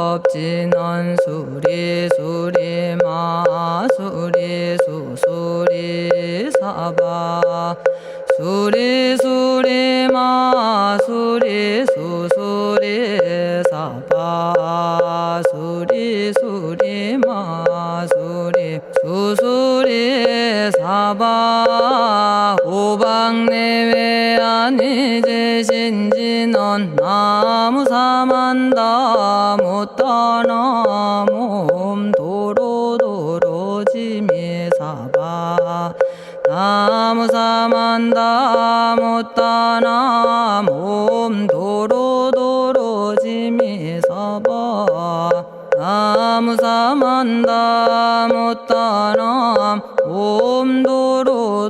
겁지는 수리 수리마 수리 수수리 사바 수리 수리마 수리 수수리 사바 수리 수리마 수리 수수리 사바 오방내외 아니제신지는 나무사만다 못다나 몸 도로도로지미 사바 나무사만다 못다나 몸 도로도로지미 사바 나무사만다 못다나 몸 도로도로지미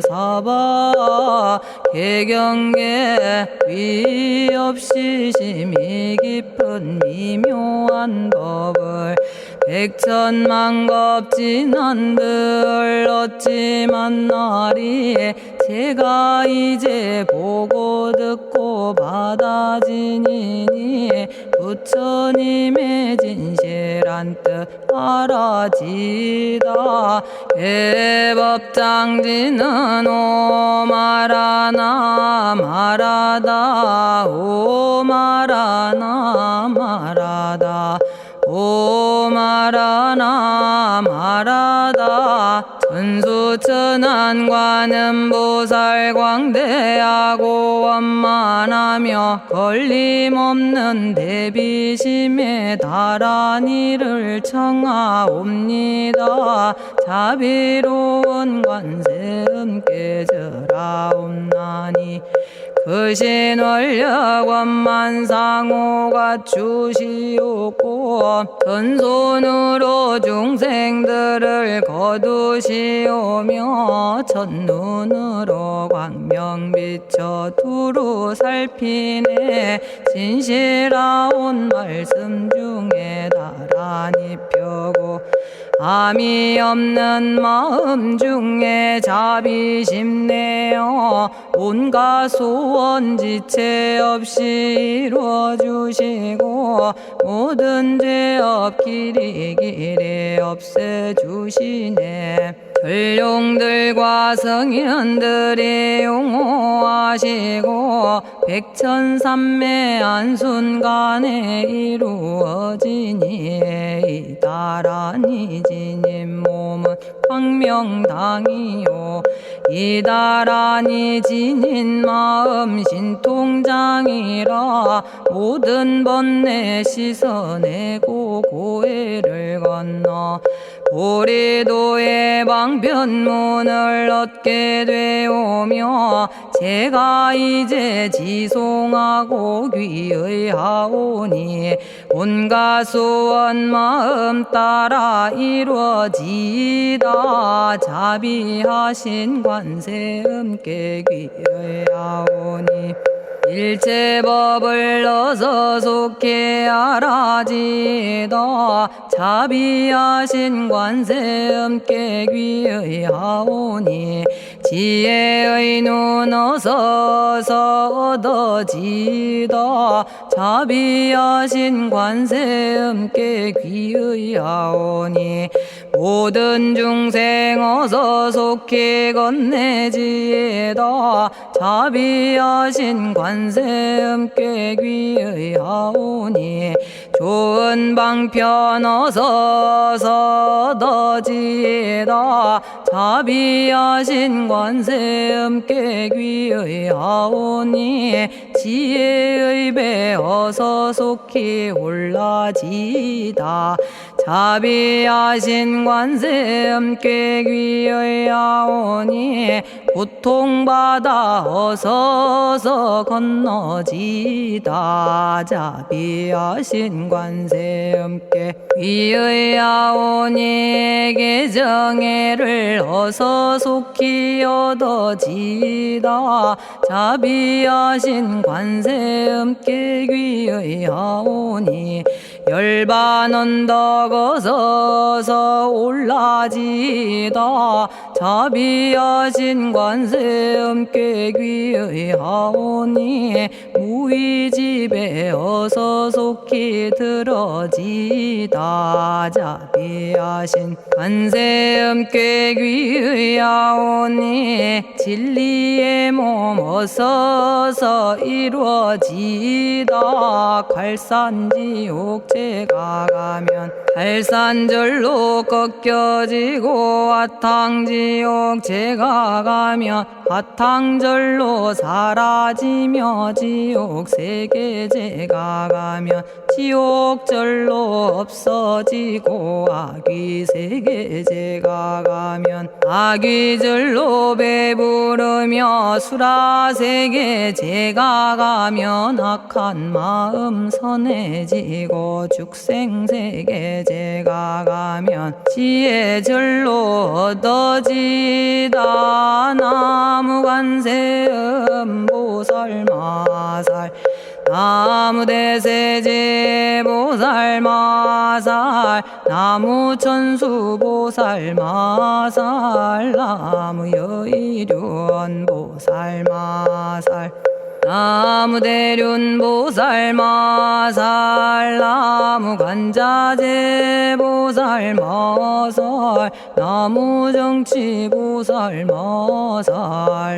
사바 개경계 위없이 심히 깊은 미묘한 법을 백천만겁진한들 어찌 만나리 제가 이제 보고 듣고 받아지니니 부처님의 진실한 뜻 알아지다 대법장지는 오마라나 마라다 오마라나 마라다 오마라나 마라다 천수천안관음보살 광대하고 원만하며 걸림없는 대비심에 달한 이를 청하옵니다. 자비로운 관세음께 절하옵나니 그신 원력 원만상호가 주시옵고 전손으로 중생들을 거두시오며 첫눈으로 광명 비쳐 두루 살피네 진실하온 말씀 중에 나란히 펴고 암이 없는 마음 중에 자비심 내어 온갖 소원 지체 없이 이루어주시고 모든 죄업 길이 없애주시네. 전룡들과 성인들이 용호하시고 백천삼매 한순간에 이루어지니 이다라니 지님 몸은 광명당이요 이다라니 지닌 마음 신통장이라 모든 번뇌 씻어내고 고해를 건너 보리도의 방편문을 얻게 되오며 제가 이제 지송하고 귀의하오니 온갖 소원 마음 따라 이루어지다 자비하신 관세음께 귀의하오니 일체법을 어서 속히 알아지다 자비하신 관세음께 귀의하오니 지혜의 눈 어서 얻어지다 자비하신 관세음께 귀의하오니 모든 중생 어서 속히 건네지다 자비하신 관세음께 귀의하오니 좋은 방편 어서 얻어지다 자비하신 관세음께 귀의하오니 지혜의 배 어서 속히 올라지다 자비하신 관세음께 귀의하오니 고통받아 어서 건너지다 자비하신 관세음께 귀의하오니 개정애를 어서 속히 얻어지다 자비하신 관세음께 귀의하오니 열반 언덕 어서 올라지다 자비하신 관세음께 귀의하오니 우리 집에 어서 속히 들어지다. 자비하신 관세음께 귀의하오니 진리의 몸 어서서 이루어지다. 갈산지옥 제가 가면 갈산절로 꺾여지고 화탕지옥 제가 가면 화탕절로 사라지며 지옥 세계 제가 가면 지옥절로 없어지고 아귀 세계 제가 가면 아귀절로 배부르며 수라 세계 제가 가면 악한 마음 선해지고 죽생 세계 제가 가면 지혜절로 얻어지다. 나무관세음 보살마살 나무대세제 보살마살 나무천수 보살마살 나무여의륜 보살마살 나무대륜 보살마살 나무관자재 보살마살 나무정치 보살마살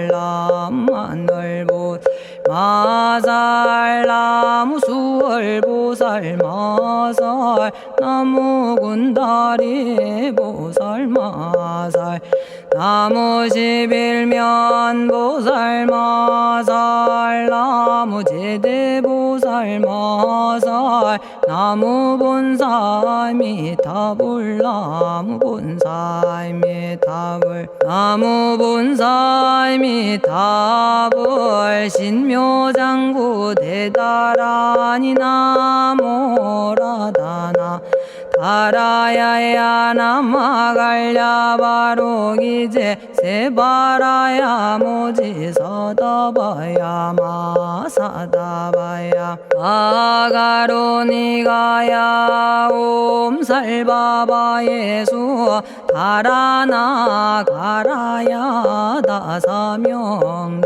나무하늘 보살마살 나무수월 보살마살 나무군다리 보살마살 나무십일면 보살마살 나무제대 보살마살 나무본사미타불 나무본사미타불 나무본사미타불 신묘장구 대다라니 나모라다나 다라야야 나마갈야바로기제 세바라야 모지서다바야 마사다바야 마가로니가야 옴살바바예수 다라나 가라야 다사명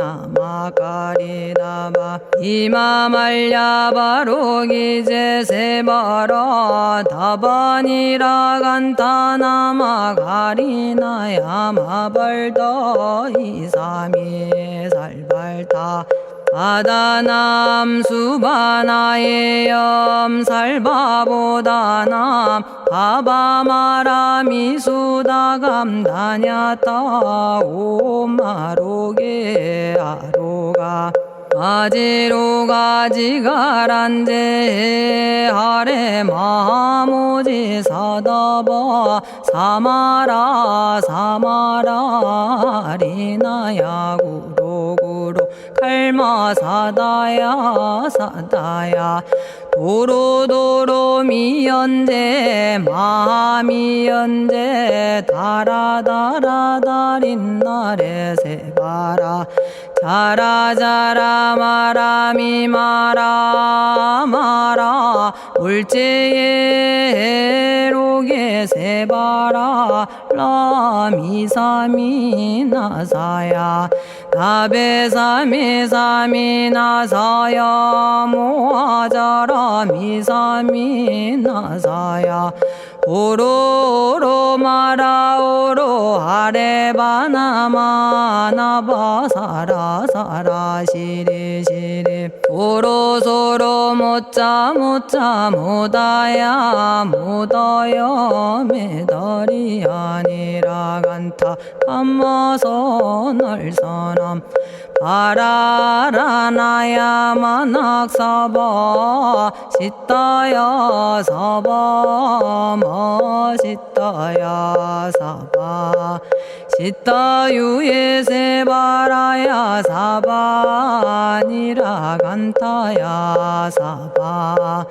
나마가리다바 이마말야바로기제 세바라 다바니라 간타나마 가리나야 마발더 이사미 살발타 바다남 수바나의 염살바보다남 바바마라미 수다감다냐타 오마로게 아로가 아지로가 지가란제 하레 마모지 사다바 사마라 사마라 리나야 구로구로 칼마 사다야 사다야 도로도로 미연제 마미연제 다라다라다린나레 세바라 자라자라 마라미 마라 마라 물제에 로게 세바라 라미사미 나사야 나베사미사미 나사야 모아자라 미사미 나사야 오로오로 마라오로 아레바나마 나바사라 사라 시리 시리 오로소로 모짜 모짜 모다야 모다야 메달이 아니라 간타 감마서 날사람 바라라나야 만학사바 시타야 사바 마시타야 사바 시타유예 세바라야 사바니라 간타야 사바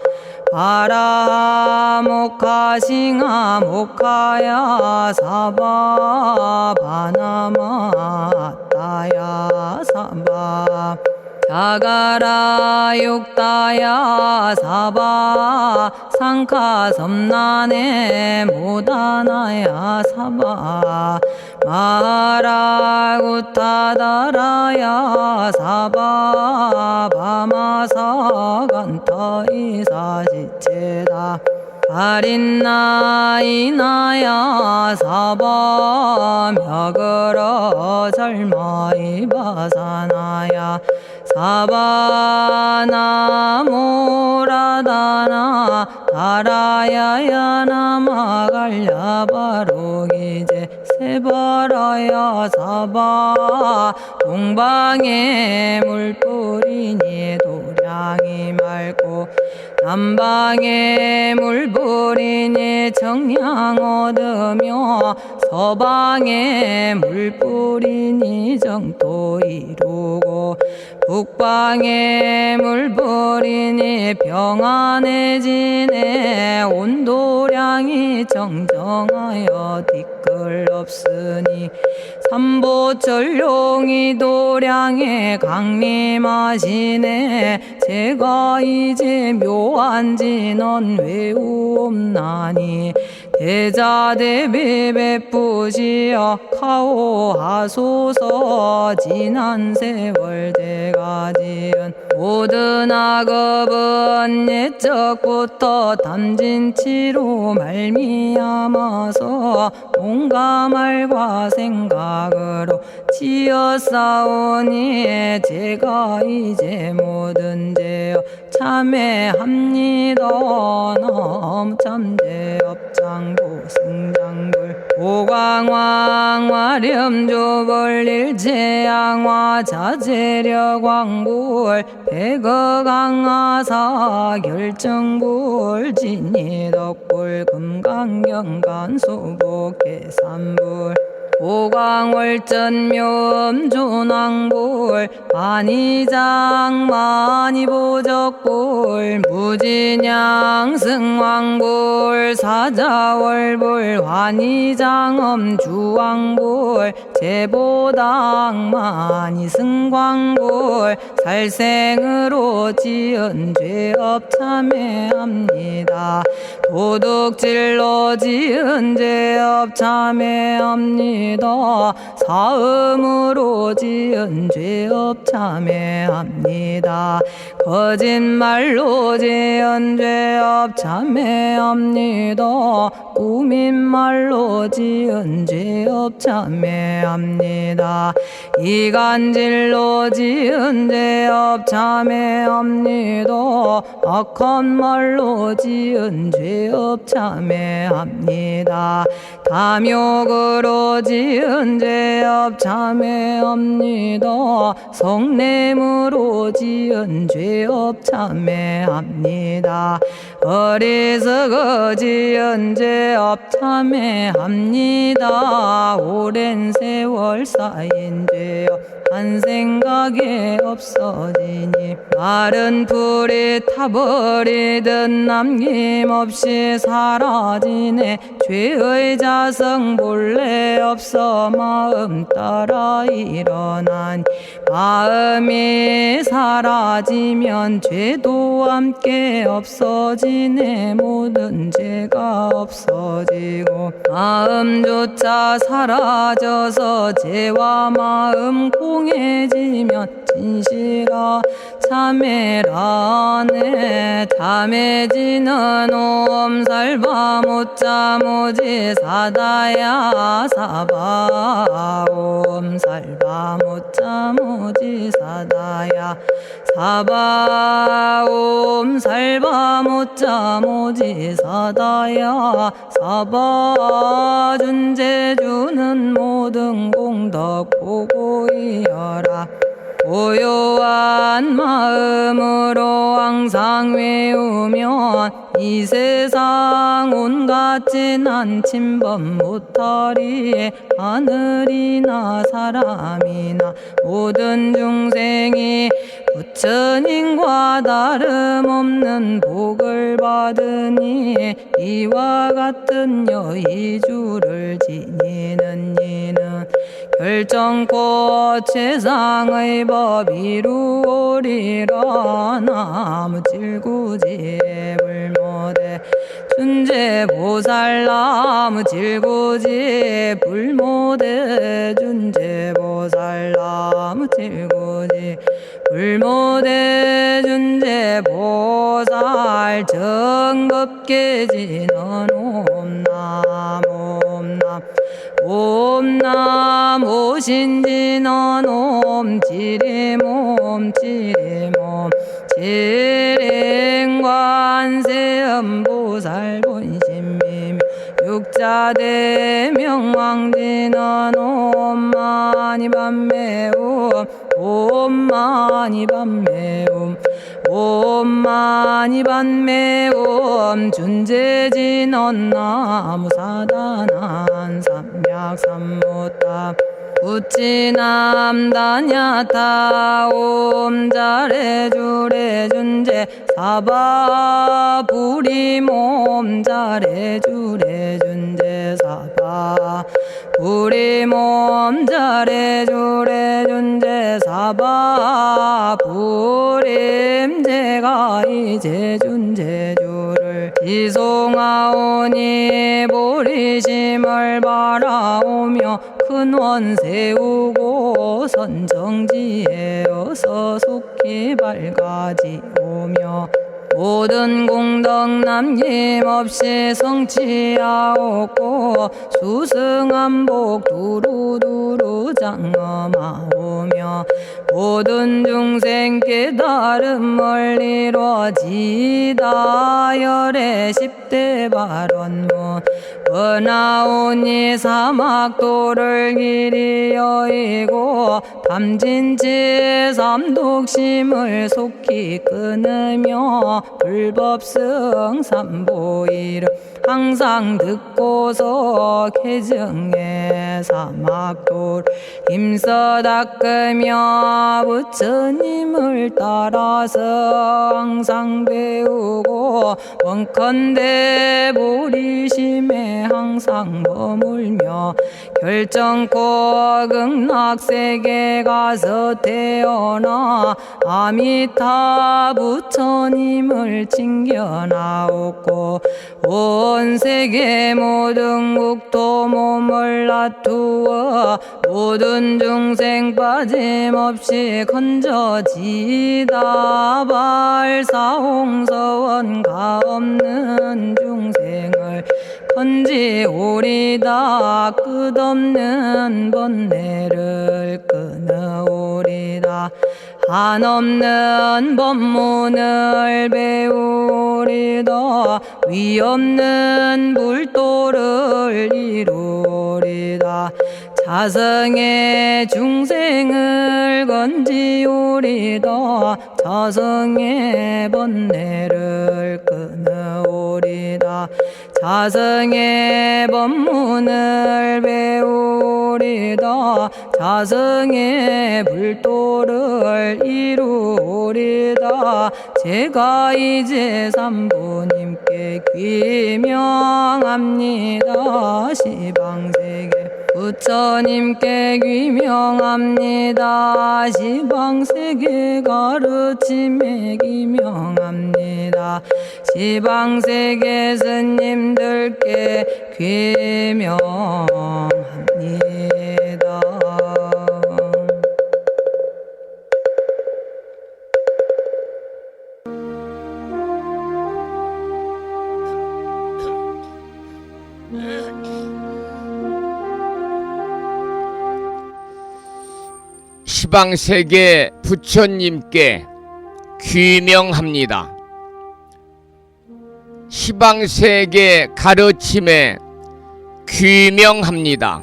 바라 모카싱아 모카야 사바 바나마 따야 사바 자가라 육다야 사바 상카 섬난에 모다나야 사바 마라구타다라야 사바바마사간타이사시체다 아린나이나야 사바며그러 절마이바사나야 사바나모라다나 다라야야 나마갈야바로기제 세바라야 사바 동방에 물뿌리니 도량이 맑고 남방에 물뿌리니 정량 얻으며 서방에 물뿌리니 정토 이루고 북방에 물뿌리니 평안해지네 온도량이 정정하여 뒤끌 없으니 삼보철룡이 도량에 강림하시네 제가 이제 묘한 진언 외우옵나니 대자대비 베푸시어 카오하소서 지난 세월 제가 지은 모든 악업은 옛적부터 탐진치로 말미암아서 온갖 말과 생각으로 지었사오니 제가 이제 모든 죄업 참회합니다. 너무 참죄업장도 승장불 오광왕 화렴조벌 일체양화 자재력왕불 백어강하사 결정불 진이덕불 금강경간 수복계산불 오광월전묘음존왕불 반의장 만이보적불 무진양승왕불 사자월불 환의장엄 주왕불 제보당 만이승광불 살생으로 지은 죄업 참회합니다. 도둑질로 지은 죄업 참회합니다. 사음으로 지은 죄업 참회합니다. 거짓말로 지은 죄업 참회합니다. 꾸민말로 지은 죄업 참회합니다. 이간질로 지은 죄업 참회합니다. 악한 말로 지은 죄업 참회합니다. 탐욕으로 지은 죄업 참회합니다. 성냄으로 지은 죄업 참회합니다. 어리석어 지은 죄업 참회합니다. 오랜 세월 쌓인 죄업 한 생각에 없어지니 마른 풀이 타버리듯 남김없이 사라지네. 죄의 자성 본래 없어 마음 따라 일어나니 마음이 사라지면 죄도 함께 없어지네. 모든 죄가 없어지고 마음조차 사라져서 죄와 마음 공해지면 진실아 참회라네. 참해지는 옴살바 못자 모지 사다야 사바 옴살바 못자 모지 사다야 사바 옴살바 못자 모지 사다야 사바 준제주는 모든 공덕 보고이여라. 고요한 마음으로 항상 외우면 이 세상 온갖 진한 침범 못하리. 하늘이나 사람이나 모든 중생이 부처님과 다름없는 복을 받으니 이와 같은 여의주를 지니는 이는 결정코 최상의 법 이루오리라. 나무질구지불모대 준제 준재 보살나무 질고지 불모대 준재 보살나무 질고지 불모대 준재 보살 정겁계지는 옴남 옴남 옴남 오신지는 옴 지림옴 지림옴 지림관세음보살 본심미며 육자대명왕지는 옴마니밤매옴 옴마니밤매옴 옴마니밤매옴 준재진언 나무사단한 삼약삼무타 우치남다냐타 옴자레주레 준재 사바부리몸 자레주레 준재 사바 부리몸 자레주레 준재 사바 부림 제가 이제 준재주를 지송하오니 보리심을 바라오며 큰원 세우고 선정지에 어서 속히 밝아지오며 모든 공덕 남김없이 성취하옵고 수승한복 두루두루 장엄하오며 모든 중생 깨달음을 이루어지다 열의 10대 발언문 은하오니 사막도를 길이 여의고 담진치 삼독심을 속히 끊으며 불법승 삼보이를 항상 듣고서 개정해 사막도를 힘써 닦으며 부처님을 따라서 항상 배우고 원컨대 보리심에 항상 머물며 결정코 극락세계 가서 태어나 아미타 부처님을 칭견하옵고 온 세계 모든 국토 몸을 다투어 모든 중생 빠짐없이 건져지다 발사홍서원 가없는 중생을 건지오리다 끝없는 번뇌를 끊어오리다 한없는 법문을 배우리다 위없는 불도를 이루리다 자성의 중생을 건지오리다 자성의 번뇌를 끊어오리다 자성의 법문을 배우리다 자성의 불도를 이루리다 제가 이제 삼부님께 귀명합니다 시방세계 부처님께 귀명합니다 시방세계 가르침에 귀명합니다 시방세계 스님들께 귀명합니다. 시방세계 부처님께 귀명합니다. 시방세계 가르침에 귀명합니다.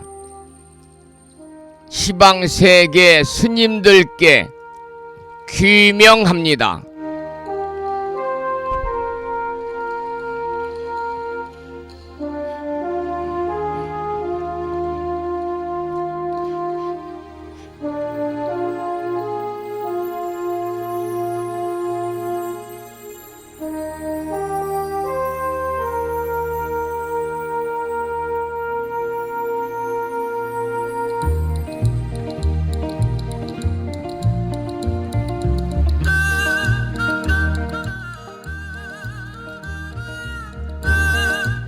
시방세계 스님들께 귀명합니다.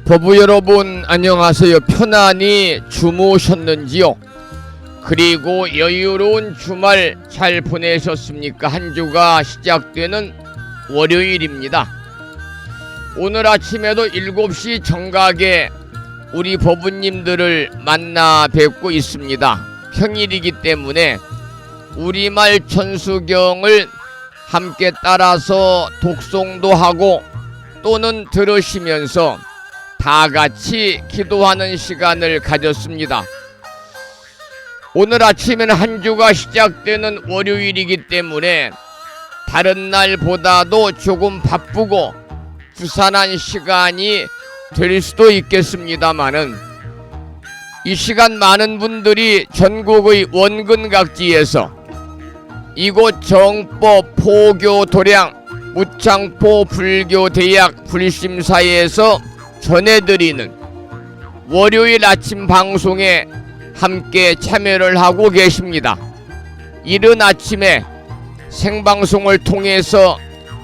법부 여러분 안녕하세요. 편안히 주무셨는지요? 그리고 여유로운 주말 잘 보내셨습니까? 한 주가 시작되는 월요일입니다. 오늘 아침에도 7시 정각에 우리 법부님들을 만나 뵙고 있습니다. 평일이기 때문에 우리말 천수경을 함께 따라서 독송도 하고 또는 들으시면서 다 같이 기도하는 시간을 가졌습니다. 오늘 아침에는 한 주가 시작되는 월요일이기 때문에 다른 날보다도 조금 바쁘고 부산한 시간이 될 수도 있겠습니다마는 이 시간 많은 분들이 전국의 원근각지에서 이곳 정법 포교 도량 무창포 불교대학 불심사에서 전해드리는 월요일 아침 방송에 함께 참여를 하고 계십니다. 이른 아침에 생방송을 통해서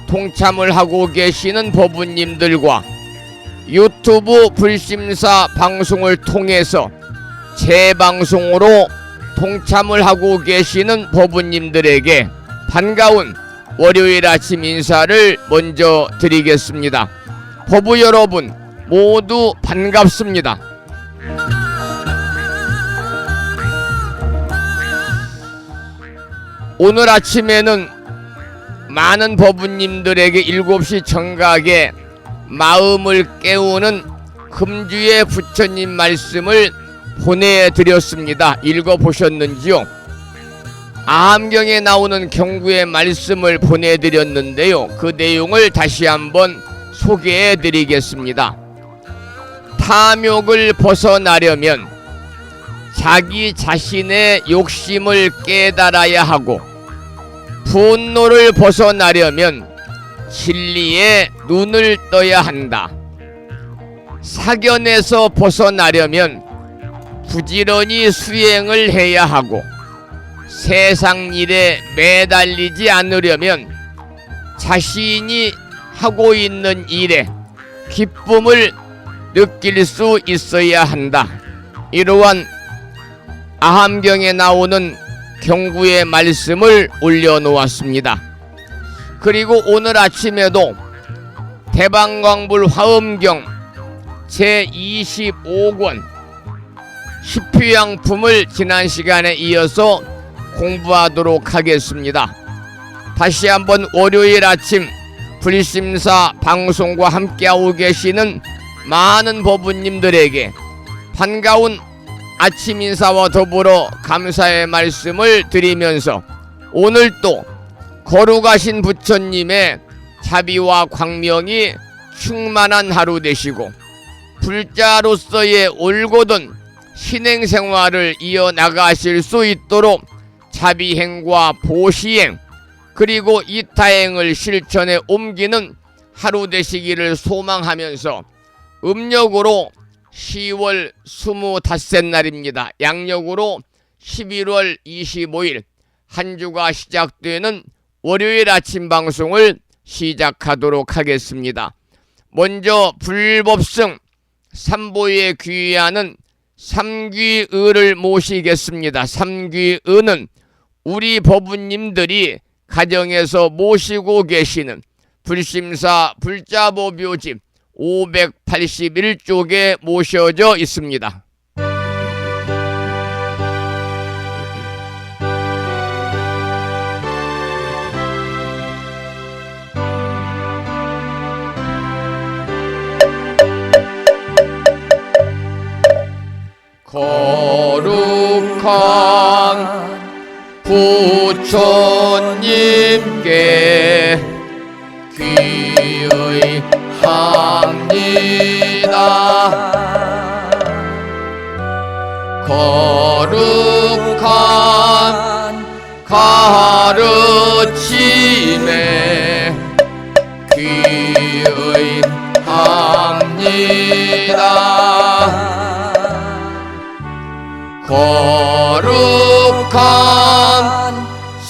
동참을 하고 계시는 법부님들과 유튜브 불심사 방송을 통해서 재방송으로 동참을 하고 계시는 법부님들에게 반가운 월요일 아침 인사를 먼저 드리겠습니다. 법부 여러분 모두 반갑습니다. 오늘 아침에는 많은 법부님들에게 7시 정각에 마음을 깨우는 금주의 부처님 말씀을 보내드렸습니다. 읽어보셨는지요? 아함경에 나오는 경구의 말씀을 보내드렸는데요. 그 내용을 다시 한번 소개해드리겠습니다. 탐욕을 벗어나려면 자기 자신의 욕심을 깨달아야 하고 분노를 벗어나려면 진리에 눈을 떠야 한다. 사견에서 벗어나려면 부지런히 수행을 해야 하고 세상 일에 매달리지 않으려면 자신이 하고 있는 일에 기쁨을 느낄 수 있어야 한다. 이러한 아함경에 나오는 경구의 말씀을 올려놓았습니다. 그리고 오늘 아침에도 대방광불 화엄경 제25권 십휴양품을 지난 시간에 이어서 공부하도록 하겠습니다. 다시 한번 월요일 아침 불심사 방송과 함께하고 계시는 많은 법부님들에게 반가운 아침 인사와 더불어 감사의 말씀을 드리면서 오늘도 거룩하신 부처님의 자비와 광명이 충만한 하루 되시고 불자로서의 올곧은 신행생활을 이어나가실 수 있도록 자비행과 보시행 그리고 이타행을 실천에 옮기는 하루 되시기를 소망하면서 음력으로 10월 25째 날입니다. 양력으로 11월 25일 한 주가 시작되는 월요일 아침 방송을 시작하도록 하겠습니다. 먼저 불법승 삼보에 귀의하는 삼귀의를 모시겠습니다. 삼귀의는 우리 법부님들이 가정에서 모시고 계시는 불심사 불자보묘집 581쪽에 모셔져 있습니다. 거룩한 부처님께 귀의합니다. 거룩한 가르침에 귀의합니다. 거룩한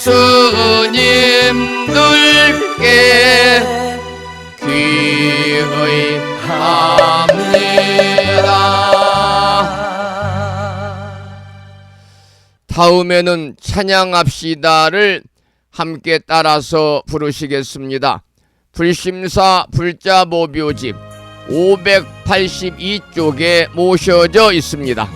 스님들께 귀의합니다. 다음에는 찬양합시다를 함께 따라서 부르시겠습니다. 불심사 불자보묘집 582쪽에 모셔져 있습니다.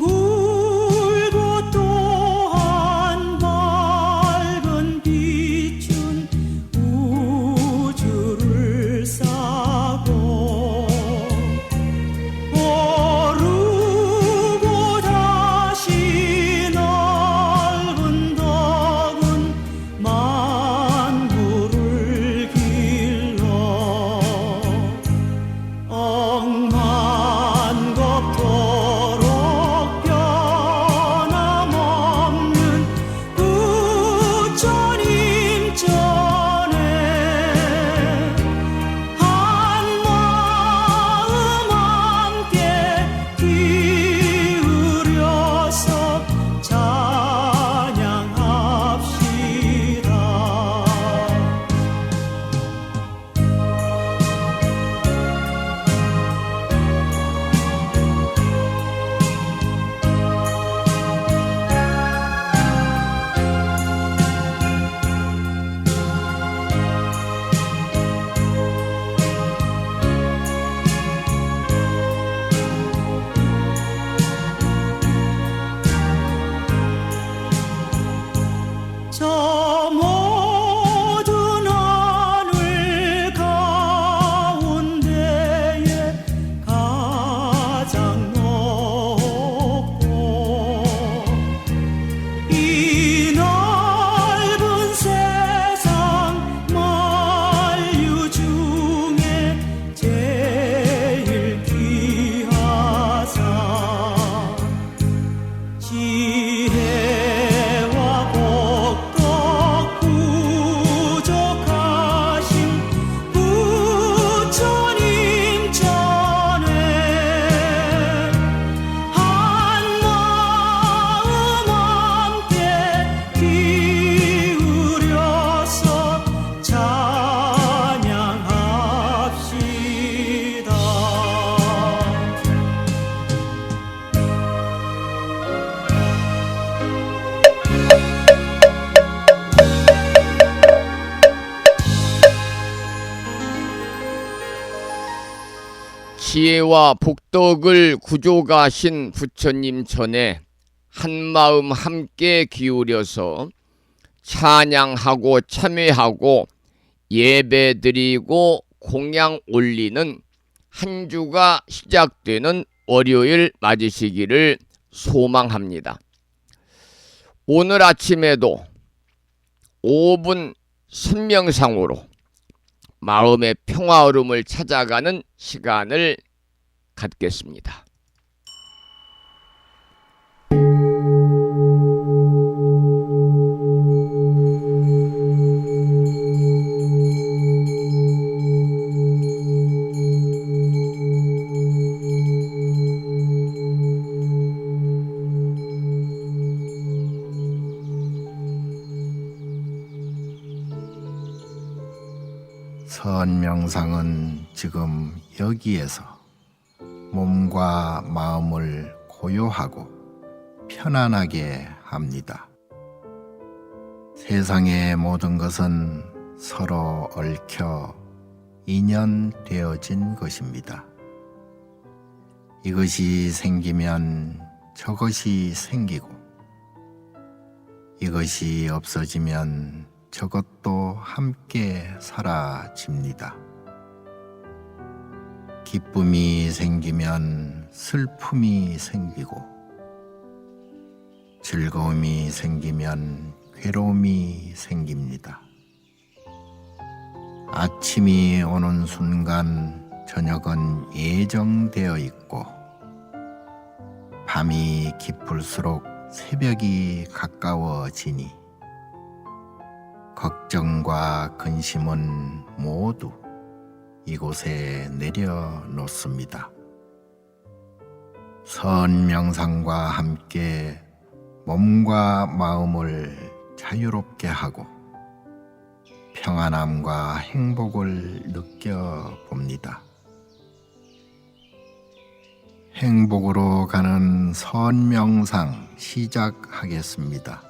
둥글고 또한 밝은 빛은 우주를 싸고 오르고 다시 넓은 덕은 만물을 길러 억만겁도록 변함없는 부처님 전에 한마음 함께 기울여서 찬양합시다. 저 모든 하늘 가운데에 가장 높고 이 넓은 세상 만유 중에 제일 귀하사 지혜와 복덕 부족하신 부처님 전에 한마음 함께 기울여서 찬양합시다. 지혜와 복덕을 구족하신 부처님 전에 한마음 함께 기울여서 찬양하고 참회하고 예배드리고 공양 올리는 한 주가 시작되는 월요일 맞으시기를 소망합니다. 오늘 아침에도 5분 선명상으로 마음의 평화로움을 찾아가는 시간을 갖겠습니다. 선명상은 지금 여기에서 몸과 마음을 고요하고 편안하게 합니다. 세상의 모든 것은 서로 얽혀 인연되어진 것입니다. 이것이 생기면 저것이 생기고, 이것이 없어지면 저것도 함께 사라집니다. 기쁨이 생기면 슬픔이 생기고, 즐거움이 생기면 괴로움이 생깁니다. 아침이 오는 순간 저녁은 예정되어 있고, 밤이 깊을수록 새벽이 가까워지니 걱정과 근심은 모두 이곳에 내려놓습니다. 선명상과 함께 몸과 마음을 자유롭게 하고 평안함과 행복을 느껴봅니다. 행복으로 가는 선명상 시작하겠습니다.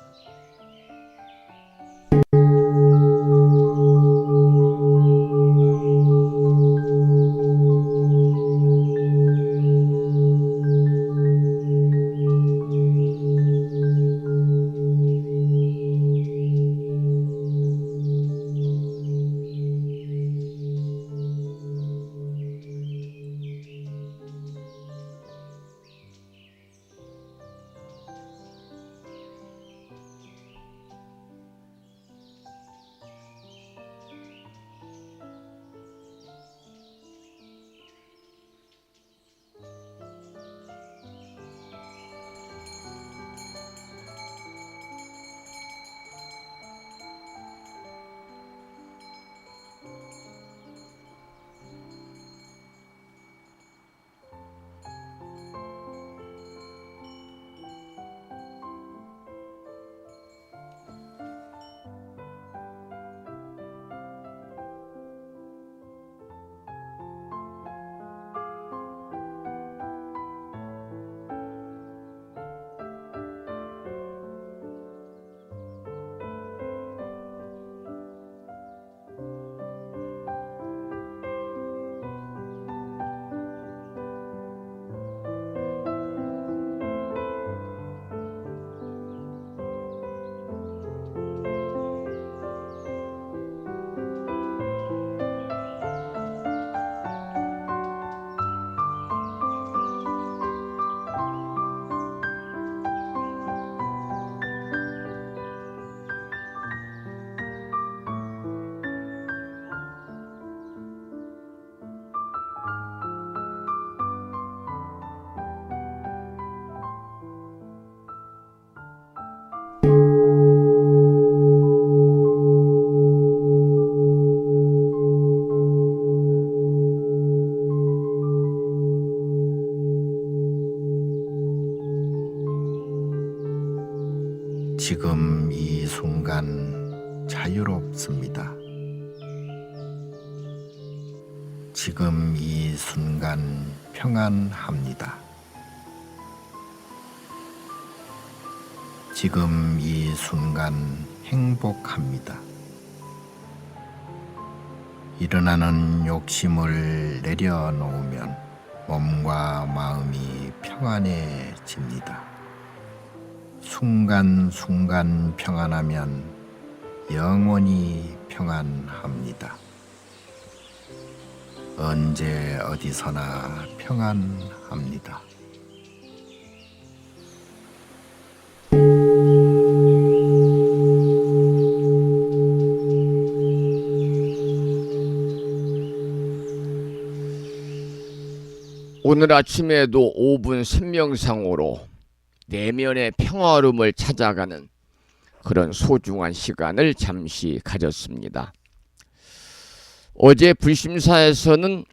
지금 이 순간 자유롭습니다. 지금 이 순간 평안합니다. 지금 이 순간 행복합니다. 일어나는 욕심을 내려놓으면 몸과 마음이 평안해집니다. 순간순간 평안하면 영원히 평안합니다. 언제 어디서나 평안합니다. 오늘 아침에도 5분 선명상으로 내면의 평화로움을 찾아가는 그런 소중한 시간을 잠시 가졌습니다. 어제 불심사에서는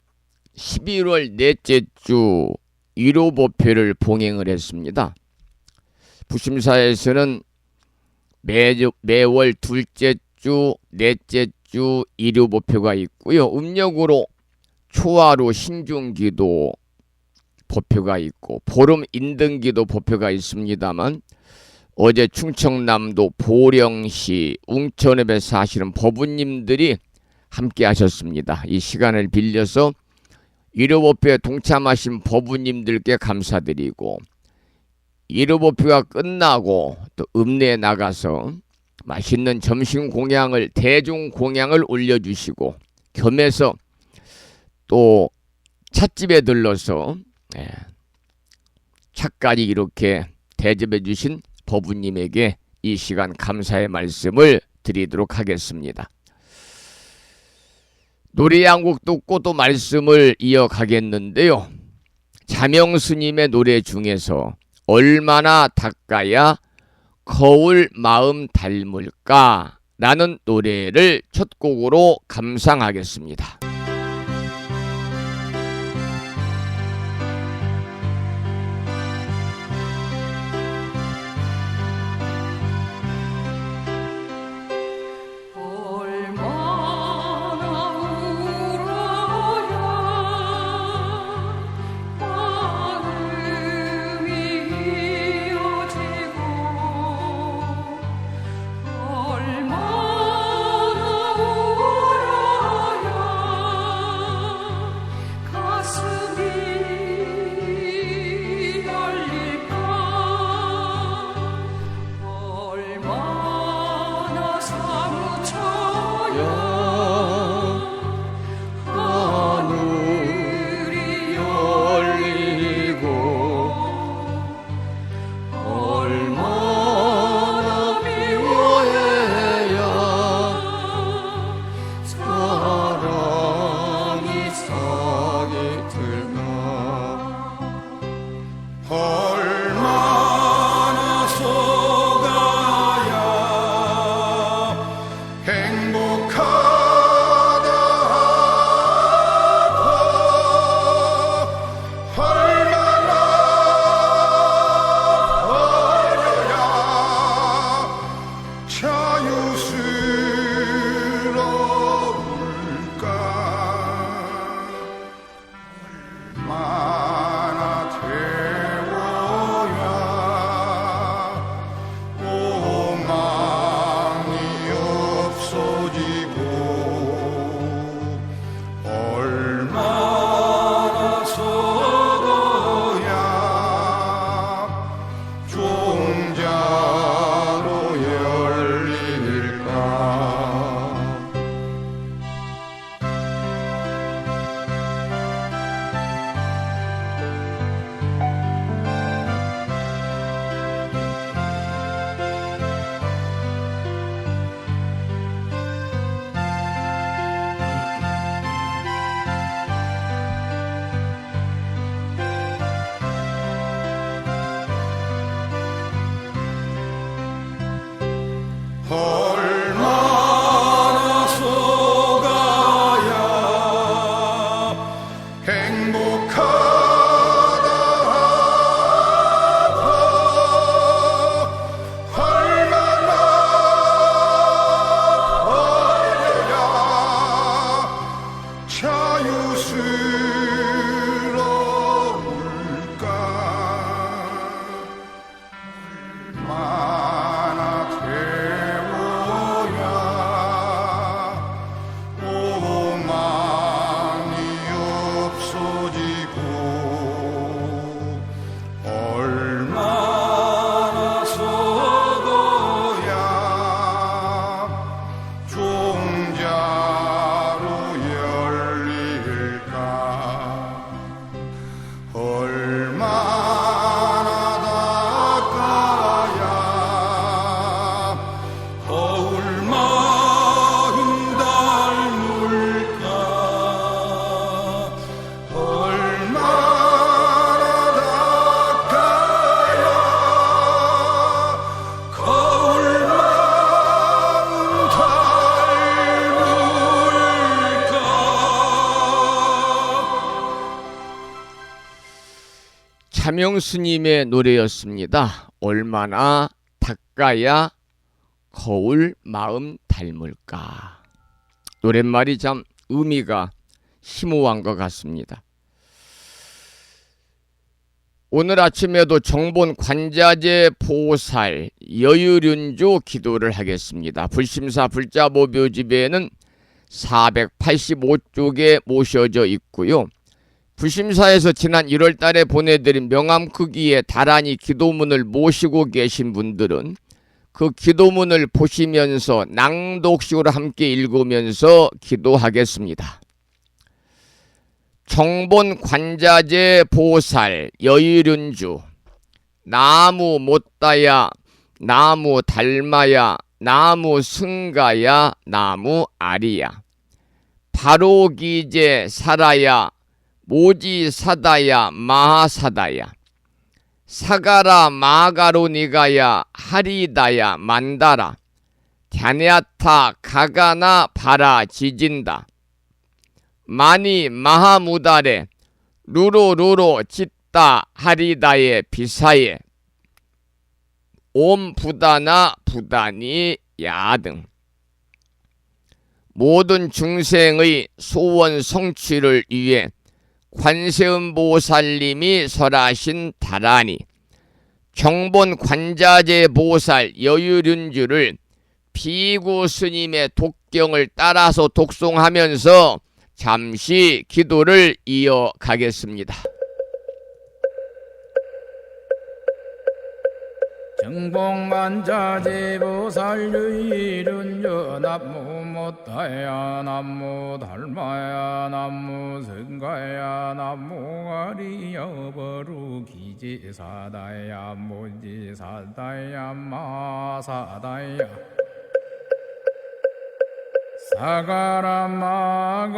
11월 넷째 주 1호 법회를 봉행을 했습니다. 불심사에서는 매월 둘째 주, 넷째 주 1호 법회가 있고요. 음력으로 초하루 신중기도 법회가 있고 보름 인등기도 법회가 있습니다만 어제 충청남도 보령시 웅천읍에 사시는 법우님들이 함께 하셨습니다. 이 시간을 빌려서 1호 법회에 동참하신 법우님들께 감사드리고 1호 법회가 끝나고 또 읍내에 나가서 맛있는 점심 공양을 대중 공양을 올려주시고 겸해서 또 찻집에 들러서 차까지 이렇게 대접해 주신 법우님에게 이 시간 감사의 말씀을 드리도록 하겠습니다. 노래 한 곡 듣고 또 말씀을 이어가겠는데요. 자명스님의 노래 중에서 얼마나 닦아야 거울 마음 닮을까 라는 노래를 첫 곡으로 감상하겠습니다. 자유스러울까 얼마나 태워야 오망이 없어지고 얼마나 서둬야 종자로 열릴까 얼마나 속아야 행복하다 얼마나 어려야 자유스러울까 얼마나 태워야 오망이 없어지고 얼마나 서둬야 종자로 열릴까 얼마나 닦아야 거울 마음 닮을까 얼마나 닦아야 거울 마음 닮을까 차명스님의 노래였습니다. 얼마나 닦아야 거울 마음 닮을까. 노랫말이 참 의미가 심오한 것 같습니다. 오늘 아침에도 정본 관자재 보살 여유륜조 기도를 하겠습니다. 불심사 불자보묘집에는 485쪽에 모셔져 있고요. 불심사에서 지난 1월 달에 보내드린 명암 크기의 다란이 기도문을 모시고 계신 분들은 그 기도문을 보시면서 낭독식으로 함께 읽으면서 기도하겠습니다. 정본 관자재 보살 여유륜주 나무 못다야 나무 닮아야 나무 승가야 나무 아리야 바로기제 살아야 모지사다야 마하사다야 사가라 마가로니가야 하리다야 만다라 갸냐타 가가나 바라 지진다 마니 마하무다레 루로루로 짓다 하리다에 비사에 옴 부다나 부다니 야등 모든 중생의 소원 성취를 위해 관세음보살님이 설하신 다라니 정본 관자재 보살 여유륜주를 비구 스님의 독경을 따라서 독송하면서 잠시 기도를 이어가겠습니다. 정봉관자재보살 유일은여 남무 못다야 남무 닮아야 남무 승가야 남무 아리여 버루기지사다야 모지사다야 마사다야 사가라 마가로니가야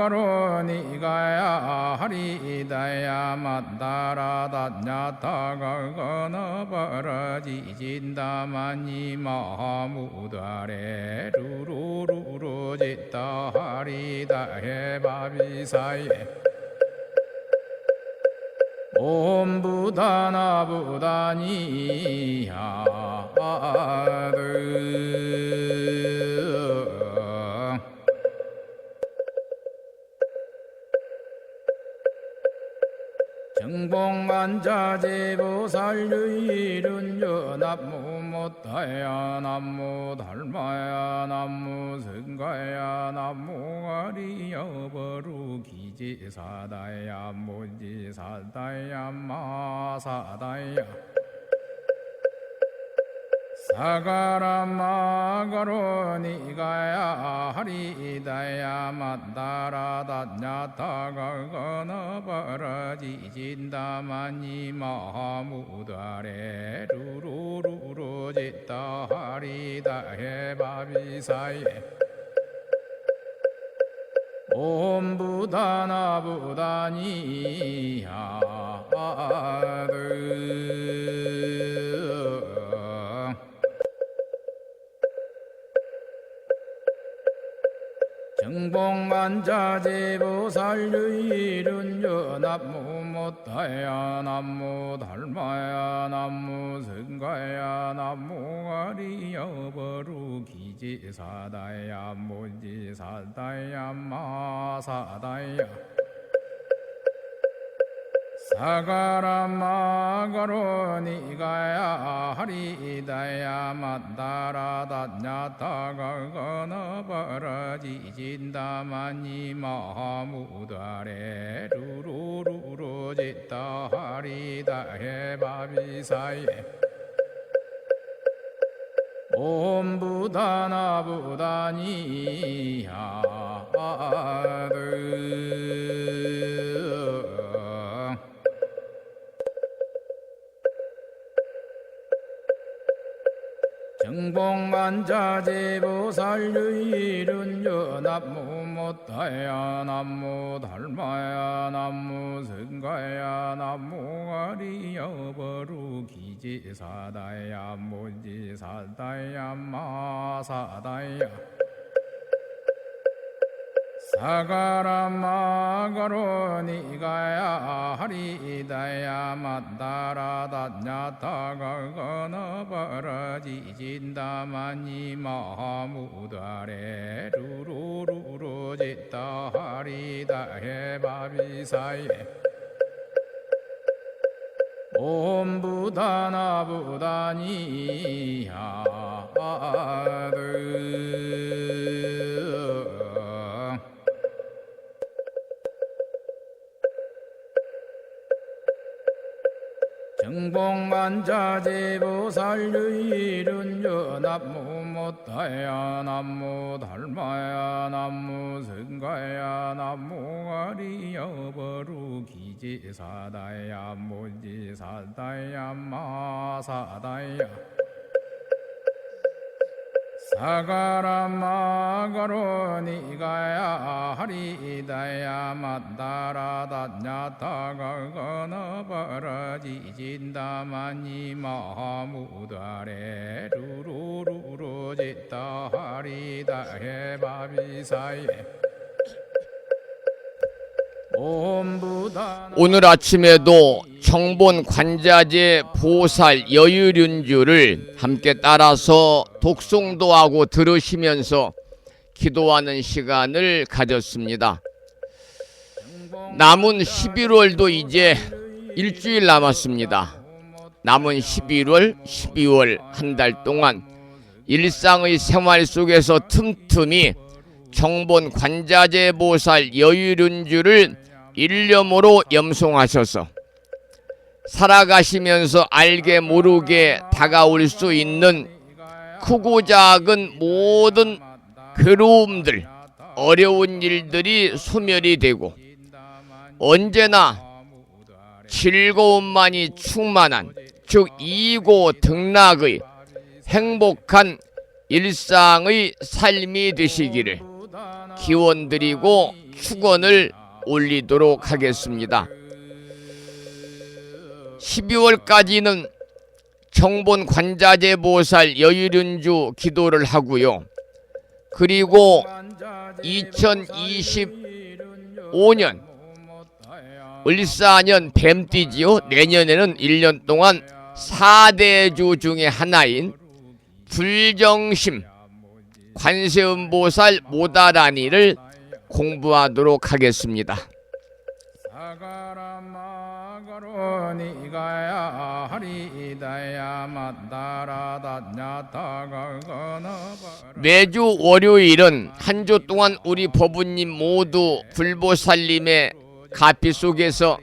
하리다야 만다라 다냐타가가나 바라지진다마니 마하무다레 루루루루 짓다 하리다해 바비사예 옴 부다나 부다니야 아드 정봉만자제보살유일은요 남무 못다야 남무 달마야 남무 성가야 남무 아리여버루 기지사다야 무지사다야 마사다야 사가라마가로 니가야 하리다야 만다라다냐타가거나바라지진다마니 마하무다레 루루루루지다 하리다해 바비사예 옴부다나부다니야드 정봉만자제보살유일은요 남무 못다야 남무 달마야 남무 성가야 남무 아리여버루 기지사다야 무지사다야 마사다야 사가라마가로 니가야 하리다야 만다라다냐타가거나바라지진다마니 마하무다레 루루루루지다 하리다해 바비사예 옴부다나부다니야드 정봉만자제보살유일은요 남무 못다야 남무 달마야 남무 성가야 남무 아리여버루 기지사다야 무지사다야 마사다야 사가라마가로 니가야 하리다야 만다라다냐타가거나바라지진다마니 마하무다레 루루루루지다 하리다해 바비사예 옴부다나부다니야드 정봉만자제보살유일은요 남무 못다야 남무 달마야 남무 성가야 남무 아리여버루 기지사다야 무지사다야 마사다야 사가라마가로 니가야 하리다야 만다라다냐타가거나바라지진다마니 마하무다레 루루루루지다 하리다해 바비사예 오늘 아침에도 청본 관자재 보살 여유륜주를 함께 따라서 독송도 하고 들으시면서 기도하는 시간을 가졌습니다. 남은 11월도 이제 일주일 남았습니다. 남은 11월, 12월 한 달 동안 일상의 생활 속에서 틈틈이 청본 관자재 보살 여유륜주를 일념으로 염송하셔서 살아가시면서 알게 모르게 다가올 수 있는 크고 작은 모든 괴로움들, 어려운 일들이 소멸이 되고 언제나 즐거움만이 충만한, 즉 이고 등락의 행복한 일상의 삶이 되시기를 기원드리고 축원을 올리도록 하겠습니다. 12월까지는 청본 관자재 보살 여유륜주 기도를 하고요. 그리고 2025년 을사년 뱀띠지요. 내년에는 1년 동안 4대주 중에 하나인 불정심 관세음보살 모다라니를 공부하도록 하겠습니다. 니가야 하리다야 만다라다냐타가거나 매주 월요일은 한 주 동안 우리 법우님 모두 불보살님의 가피 속에서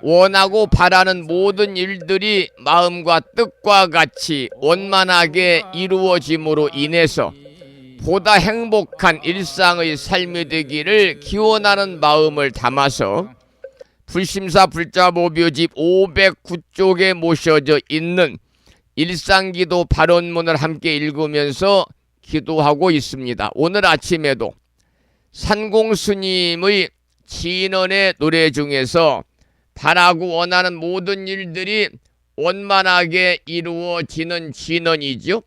원하고 바라는 모든 일들이 마음과 뜻과 같이 원만하게 이루어짐으로 인해서 보다 행복한 일상의 삶이 되기를 기원하는 마음을 담아서 불심사 불자보묘집 509쪽에 모셔져 있는 일상기도 발언문을 함께 읽으면서 기도하고 있습니다. 오늘 아침에도 산공스님의 진언의 노래 중에서 바라고 원하는 모든 일들이 원만하게 이루어지는 진언이죠.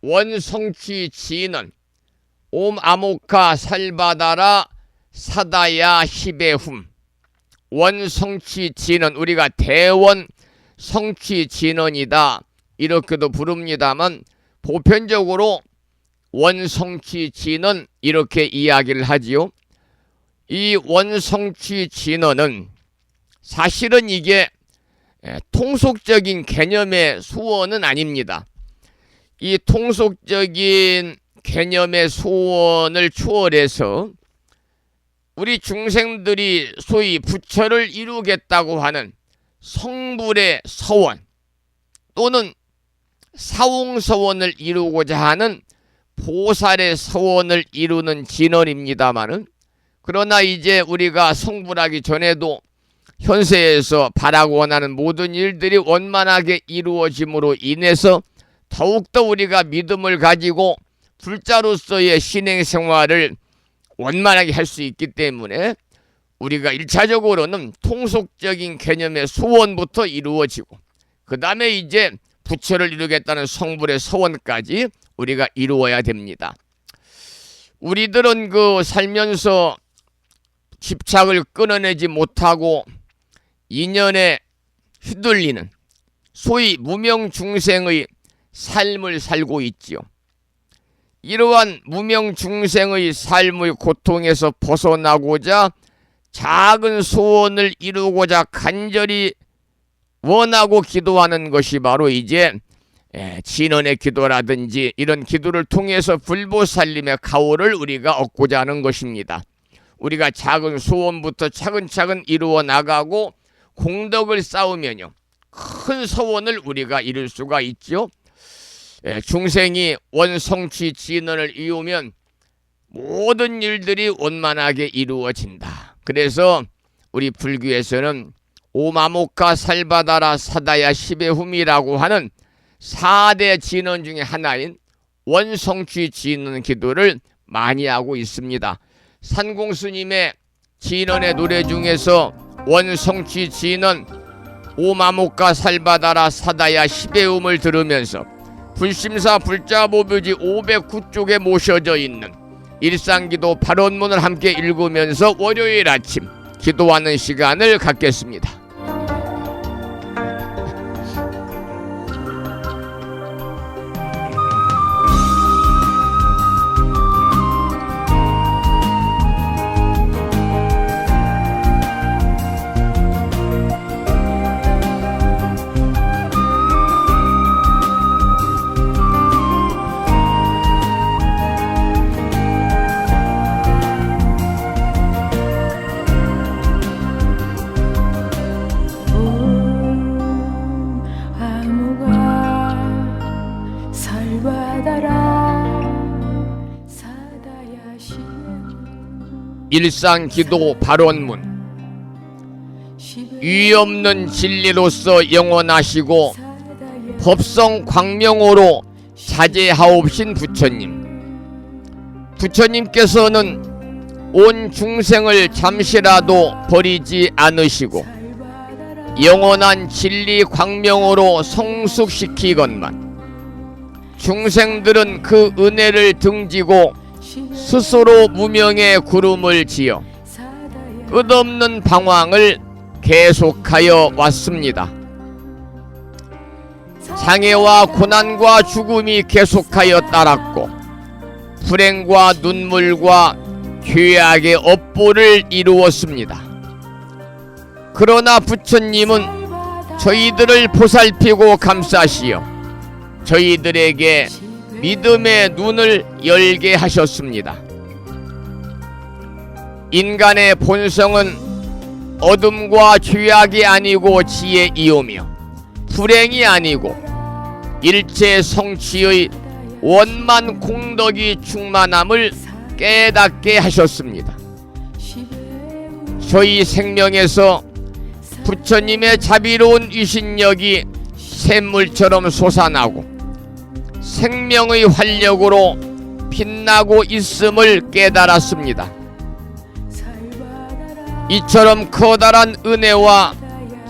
원성취 진언 옴 아모카 살바다라 사다야 히베훔 원성취 진언, 우리가 대원 성취 진언이다 이렇게도 부릅니다만 보편적으로 원성취 진언 이렇게 이야기를 하지요. 이 원성취 진언은 사실은 이게 통속적인 개념의 소원은 아닙니다. 이 통속적인 개념의 소원을 초월해서 우리 중생들이 소위 부처를 이루겠다고 하는 성불의 서원 또는 사웅서원을 이루고자 하는 보살의 서원을 이루는 진언입니다마는, 그러나 이제 우리가 성불하기 전에도 현세에서 바라고 원하는 모든 일들이 원만하게 이루어짐으로 인해서 더욱더 우리가 믿음을 가지고 불자로서의 신행생활을 원만하게 할 수 있기 때문에 우리가 1차적으로는 통속적인 개념의 소원부터 이루어지고 그 다음에 이제 부처를 이루겠다는 성불의 서원까지 우리가 이루어야 됩니다. 우리들은 그 살면서 집착을 끊어내지 못하고 인연에 휘둘리는 소위 무명중생의 삶을 살고 있지요. 이러한 무명중생의 삶의 고통에서 벗어나고자 작은 소원을 이루고자 간절히 원하고 기도하는 것이 바로 이제 진언의 기도라든지 이런 기도를 통해서 불보살님의 가호를 우리가 얻고자 하는 것입니다. 우리가 작은 소원부터 차근차근 이루어 나가고 공덕을 쌓으면요 큰 소원을 우리가 이룰 수가 있죠. 중생이 원성취 진언을 이루면 모든 일들이 원만하게 이루어진다. 그래서 우리 불교에서는 오마모카 살바다라 사다야 시베훔이라고 하는 4대 진언 중에 하나인 원성취 진언 기도를 많이 하고 있습니다. 산공스님의 진언의 노래 중에서 원성취 진언 오마모카 살바다라 사다야 시베훔을 들으면서 불심사 불자보묘지 509쪽에 모셔져 있는 일상기도 발언문을 함께 읽으면서 월요일 아침 기도하는 시간을 갖겠습니다. 일상기도 발언문 위없는 진리로서 영원하시고 법성 광명호로 자제하옵신 부처님, 부처님께서는 온 중생을 잠시라도 버리지 않으시고 영원한 진리 광명호로 성숙시키건만 중생들은 그 은혜를 등지고 스스로 무명의 구름을 지어 끝없는 방황을 계속하여 왔습니다. 장애와 고난과 죽음이 계속하여 따랐고 불행과 눈물과 죄악의 업보를 이루었습니다. 그러나 부처님은 저희들을 보살피고 감싸시어 저희들에게 믿음의 눈을 열게 하셨습니다. 인간의 본성은 어둠과 죄악이 아니고 지혜이오며 불행이 아니고 일체 성취의 원만 공덕이 충만함을 깨닫게 하셨습니다. 저희 생명에서 부처님의 자비로운 위신력이 샘물처럼 솟아나고 생명의 활력으로 빛나고 있음을 깨달았습니다. 이처럼 커다란 은혜와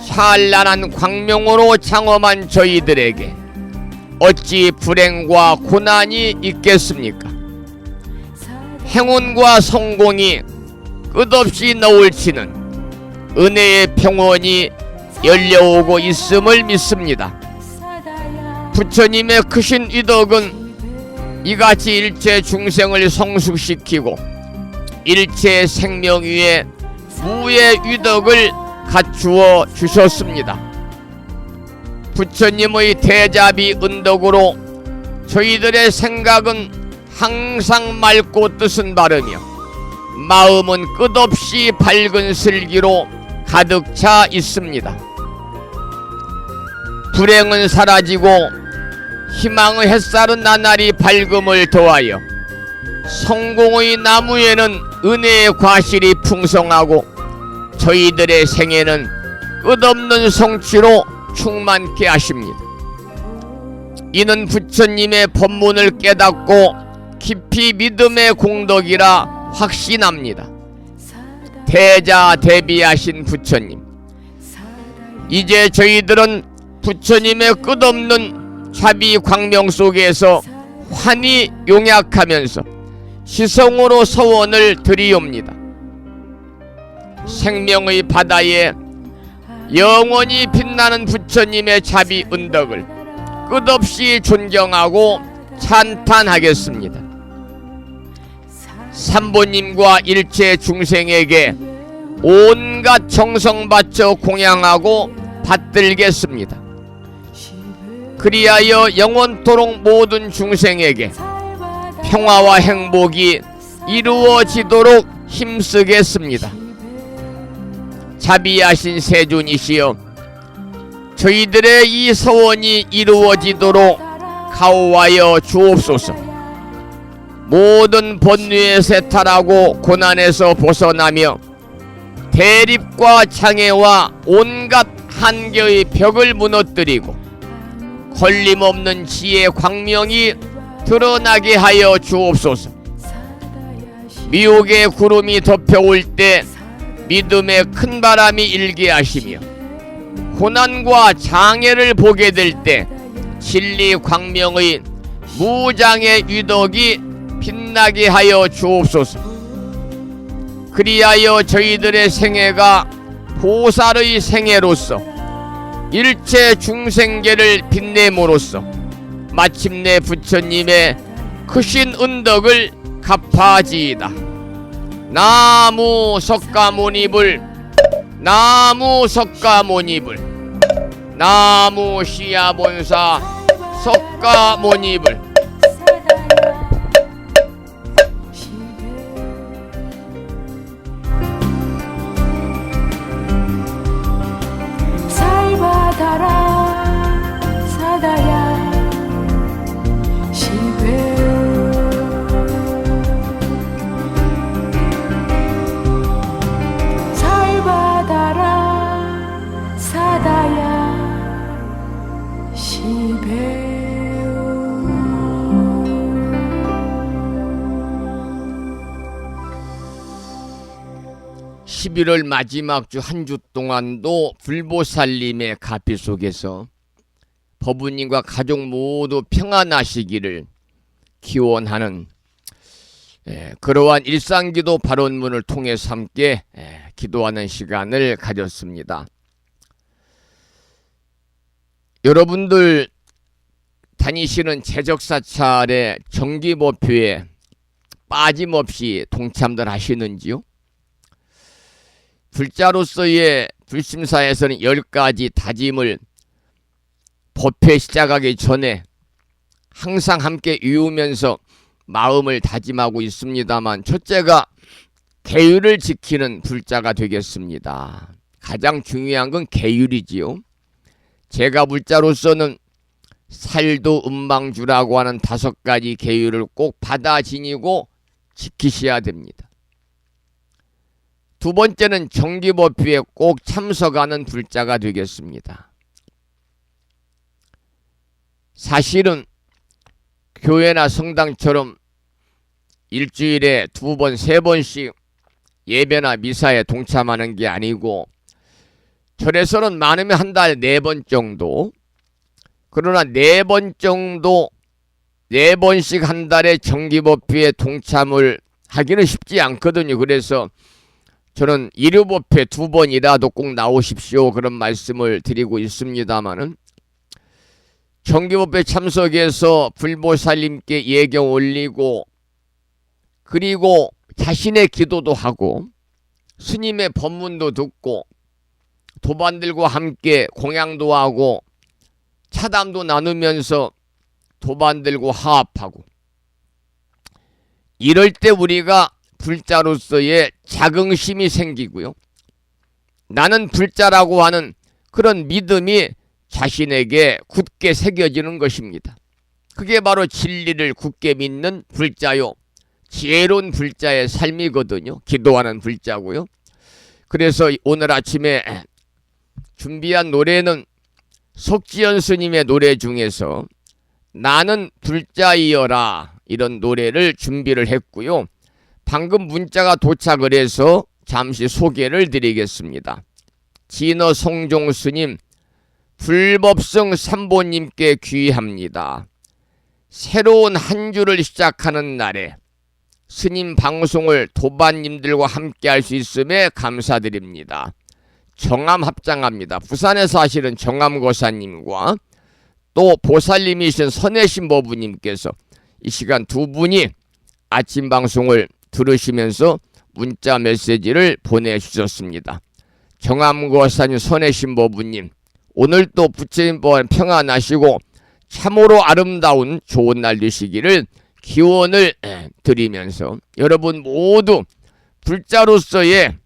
찬란한 광명으로 장엄한 저희들에게 어찌 불행과 고난이 있겠습니까? 행운과 성공이 끝없이 너울치는 은혜의 평원이 열려오고 있음을 믿습니다. 부처님의 크신 위덕은 이같이 일체 중생을 성숙시키고 일체 생명 위에 무의 위덕을 갖추어 주셨습니다. 부처님의 대자비 은덕으로 저희들의 생각은 항상 맑고 뜻은 바르며 마음은 끝없이 밝은 슬기로 가득 차 있습니다. 불행은 사라지고 희망의 햇살은 나날이 밝음을 더하여 성공의 나무에는 은혜의 과실이 풍성하고 저희들의 생애는 끝없는 성취로 충만케 하십니다. 이는 부처님의 법문을 깨닫고 깊이 믿음의 공덕이라 확신합니다. 대자대비하신 부처님, 이제 저희들은 부처님의 끝없는 자비 광명 속에서 환히 용약하면서 시성으로 서원을 드리옵니다. 생명의 바다에 영원히 빛나는 부처님의 자비 은덕을 끝없이 존경하고 찬탄하겠습니다. 삼보님과 일체 중생에게 온갖 정성 바쳐 공양하고 받들겠습니다. 그리하여 영원토록 모든 중생에게 평화와 행복이 이루어지도록 힘쓰겠습니다. 자비하신 세존이시여, 저희들의 이 서원이 이루어지도록 가호하여 주옵소서. 모든 번뇌에 세탈하고 고난에서 벗어나며 대립과 장애와 온갖 한계의 벽을 무너뜨리고 걸림없는 지혜 광명이 드러나게 하여 주옵소서. 미혹의 구름이 덮여올 때 믿음의 큰 바람이 일게 하시며 고난과 장애를 보게 될 때 진리 광명의 무장의 위덕이 빛나게 하여 주옵소서. 그리하여 저희들의 생애가 보살의 생애로서 일체 중생계를 빛냄으로써 마침내 부처님의 크신 은덕을 갚아지이다. 나무 석가모니불, 나무 석가모니불, 나무 시야본사 석가모니불. 잘 받아라 사다야 시베 잘 받아라 사다야 시베 11월 마지막 주 한 주 동안도 불보살님의 가피 속에서 법우님과 가족 모두 평안하시기를 기원하는 그러한 일상기도 발언문을 통해서 함께 기도하는 시간을 가졌습니다. 여러분들 다니시는 제적사찰의 정기목표에 빠짐없이 동참들 하시는지요? 불자로서의 불심사에서는 10가지 다짐을 법회 시작하기 전에 항상 함께 이으면서 마음을 다짐하고 있습니다만, 첫째가 계율을 지키는 불자가 되겠습니다. 가장 중요한 건 계율이지요. 제가 불자로서는 살도 음방주라고 하는 5가지 계율을 꼭 받아 지니고 지키셔야 됩니다. 두 번째는 정기법회에 꼭 참석하는 불자가 되겠습니다. 사실은 교회나 성당처럼 일주일에 2번, 3번씩 예배나 미사에 동참하는 게 아니고, 절에서는 많으면 한 달에 4번 정도, 그러나 4번 정도, 4번씩 한 달에 정기법회에 동참을 하기는 쉽지 않거든요. 그래서 저는 일요법회 2번이라도 꼭 나오십시오, 그런 말씀을 드리고 있습니다마는, 정기법회 참석해서 불보살님께 예경 올리고, 그리고 자신의 기도도 하고 스님의 법문도 듣고 도반들과 함께 공양도 하고 차담도 나누면서 도반들과 화합하고, 이럴 때 우리가 불자로서의 자긍심이 생기고요, 나는 불자라고 하는 그런 믿음이 자신에게 굳게 새겨지는 것입니다. 그게 바로 진리를 굳게 믿는 불자요, 지혜로운 불자의 삶이거든요. 기도하는 불자고요. 그래서 오늘 아침에 준비한 노래는 석지연 스님의 노래 중에서 나는 불자이여라, 이런 노래를 준비를 했고요. 방금 문자가 도착을 해서 잠시 소개를 드리겠습니다. 진어 성종 스님 불법성 삼보님께 귀합니다. 새로운 한 주를 시작하는 날에 스님 방송을 도반님들과 함께 할 수 있음에 감사드립니다. 정암 합장합니다. 부산에 사시는 정암고사님과 또 보살님이신 선혜신 법부님께서 이 시간 두 분이 아침 방송을 들으시면서 문자 메시지를 보내주셨습니다. 정암고사님, 선혜신 법부님, 오늘 또 부처님 보안 평안하시고 참으로 아름다운 좋은 날 되시기를 기원을 드리면서, 여러분 모두 불자로서의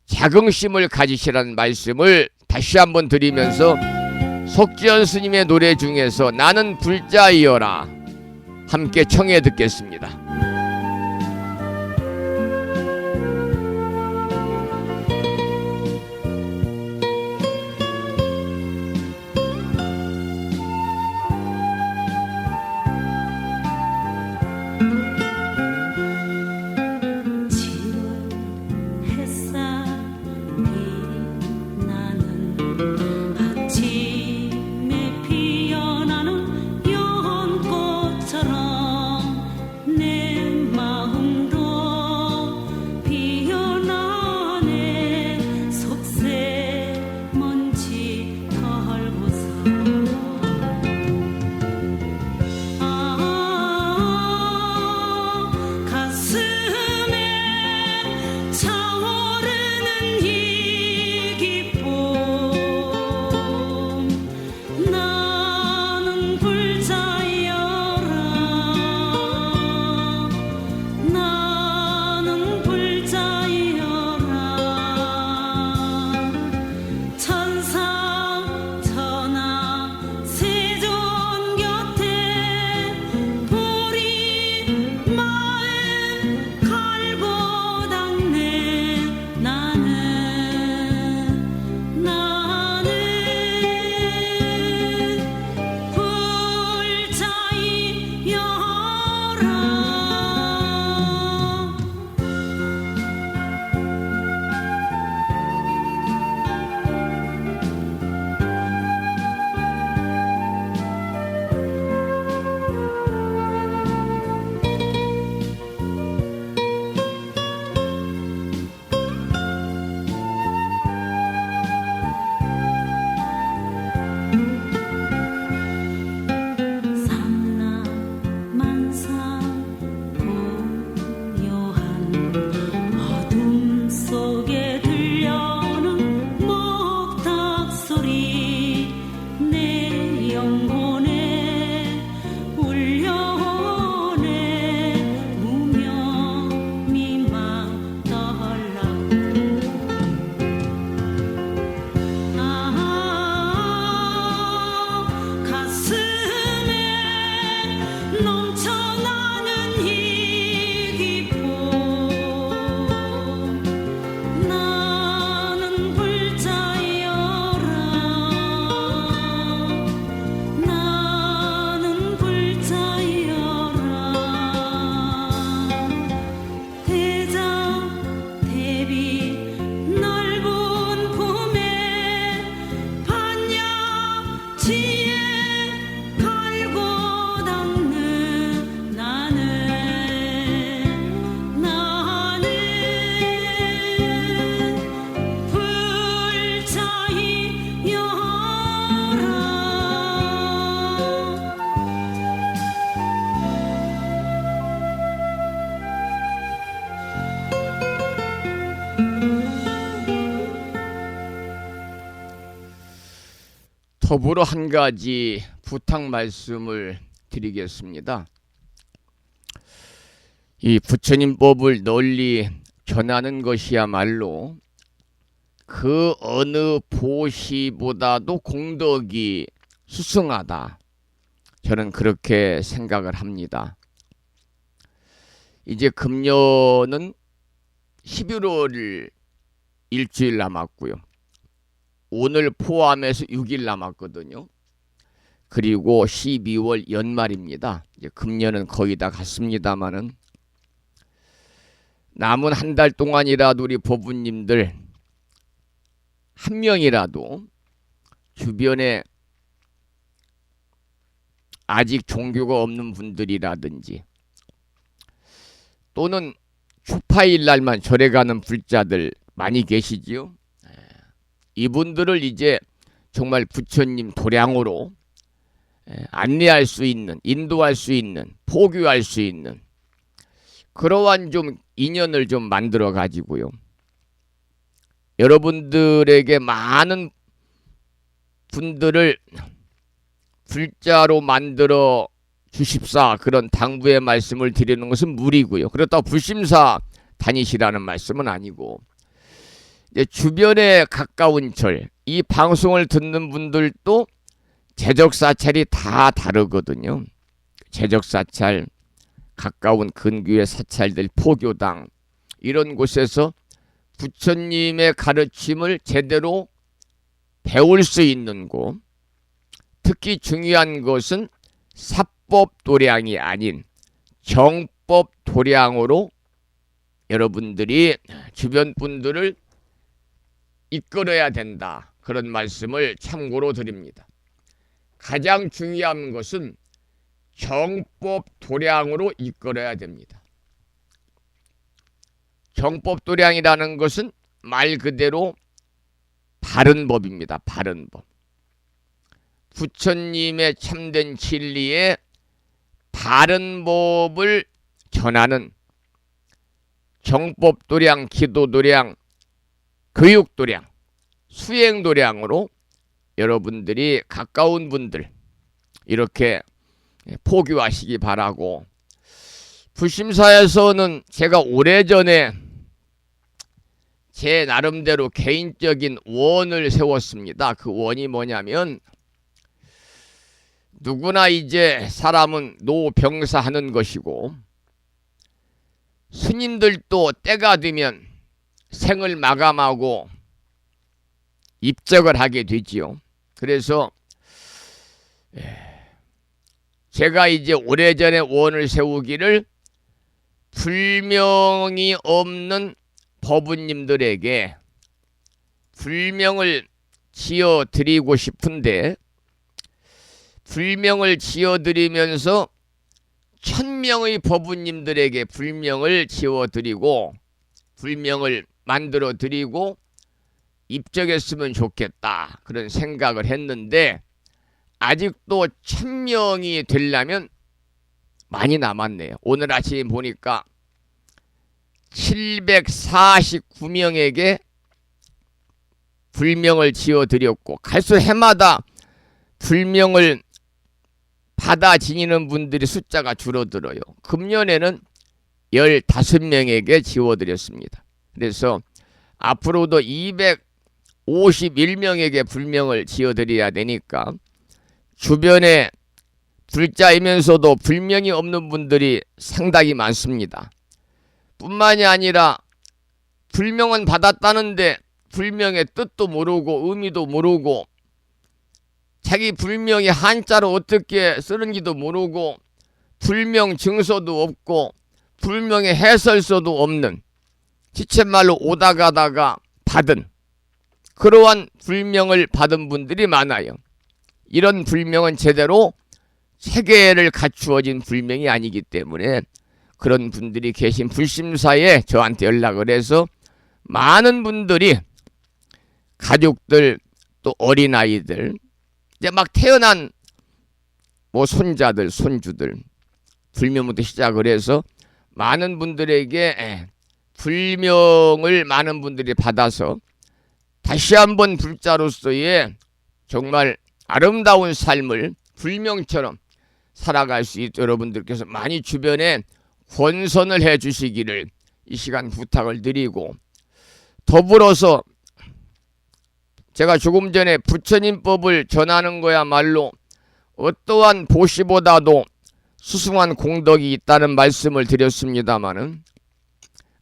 자긍심을 가지시라는 말씀을 다시 한번 드리면서, 석지연 스님의 노래 중에서 나는 불자이여라 함께 청해 듣겠습니다. 아침에 피어나는 연꽃처럼 내 더불어 한 가지 부탁 말씀을 드리겠습니다. 이 부처님 법을 널리 전하는 것이야말로 그 어느 보시보다도 공덕이 수승하다. 저는 그렇게 생각을 합니다. 이제 금년은 11월 일주일 남았고요. 오늘 포함해서 6일 남았거든요. 그리고 12월 연말입니다. 이제 금년은 거의 다 갔습니다마는 남은 한 달 동안이라도 우리 법부님들 한 명이라도 주변에 아직 종교가 없는 분들이라든지 또는 추파일 날만 절에 가는 불자들 많이 계시지요. 이분들을 이제 정말 부처님 도량으로 안내할 수 있는, 인도할 수 있는, 포교할 수 있는 그러한 좀 인연을 좀 만들어 가지고요. 여러분들에게 많은 분들을 불자로 만들어 주십사 그런 당부의 말씀을 드리는 것은 무리고요. 그렇다고 불심사 다니시라는 말씀은 아니고 이제 주변에 가까운 절, 이 방송을 듣는 분들도 제적사찰이 다 다르거든요. 제적사찰, 가까운 근교의 사찰들, 포교당 이런 곳에서 부처님의 가르침을 제대로 배울 수 있는 곳, 특히 중요한 것은 사법 도량이 아닌 정법 도량으로 여러분들이 주변 분들을 이끌어야 된다. 그런 말씀을 참고로 드립니다. 가장 중요한 것은 정법 도량으로 이끌어야 됩니다. 정법 도량이라는 것은 말 그대로 바른 법입니다. 바른 법. 부처님의 참된 진리에 바른 법을 전하는 정법 도량, 기도 도량, 교육 도량, 수행 도량으로 여러분들이 가까운 분들 이렇게 포교하시기 바라고, 불심사에서는 제가 오래전에 제 나름대로 개인적인 원을 세웠습니다. 그 원이 뭐냐면 누구나 이제 사람은 노병사하는 것이고 스님들도 때가 되면 생을 마감하고 입적을 하게 되지요. 그래서 제가 이제 오래전에 원을 세우기를 불명이 없는 법부님들에게 불명을 지어드리고 싶은데, 불명을 지어드리면서 1000명의 법부님들에게 불명을 지어드리고 불명을 만들어드리고 입적했으면 좋겠다 그런 생각을 했는데, 아직도 1000명이 되려면 많이 남았네요. 오늘 아침에 보니까 749명에게 불명을 지어드렸고, 갈수록 해마다 불명을 받아 지니는 분들이 숫자가 줄어들어요. 금년에는 15명에게 지어드렸습니다. 그래서 앞으로도 251명에게 불명을 지어드려야 되니까 주변에 불자이면서도 불명이 없는 분들이 상당히 많습니다. 뿐만이 아니라 불명은 받았다는데 불명의 뜻도 모르고 의미도 모르고 자기 불명이 한자로 어떻게 쓰는지도 모르고 불명 증서도 없고 불명의 해설서도 없는 지쳇말로 오다 가다가 받은 그러한 불명을 받은 분들이 많아요. 이런 불명은 제대로 체계를 갖추어진 불명이 아니기 때문에 그런 분들이 계신 불심사에 저한테 연락을 해서 많은 분들이 가족들 또 어린아이들 이제 막 태어난 뭐 손자들 손주들 불명부터 시작을 해서 많은 분들에게 불명을 많은 분들이 받아서 다시 한번 불자로서의 정말 아름다운 삶을 불명처럼 살아갈 수 있도록 여러분들께서 많이 주변에 권선을 해 주시기를 이 시간 부탁을 드리고, 더불어서 제가 조금 전에 부처님법을 전하는 거야말로 어떠한 보시보다도 수승한 공덕이 있다는 말씀을 드렸습니다마는,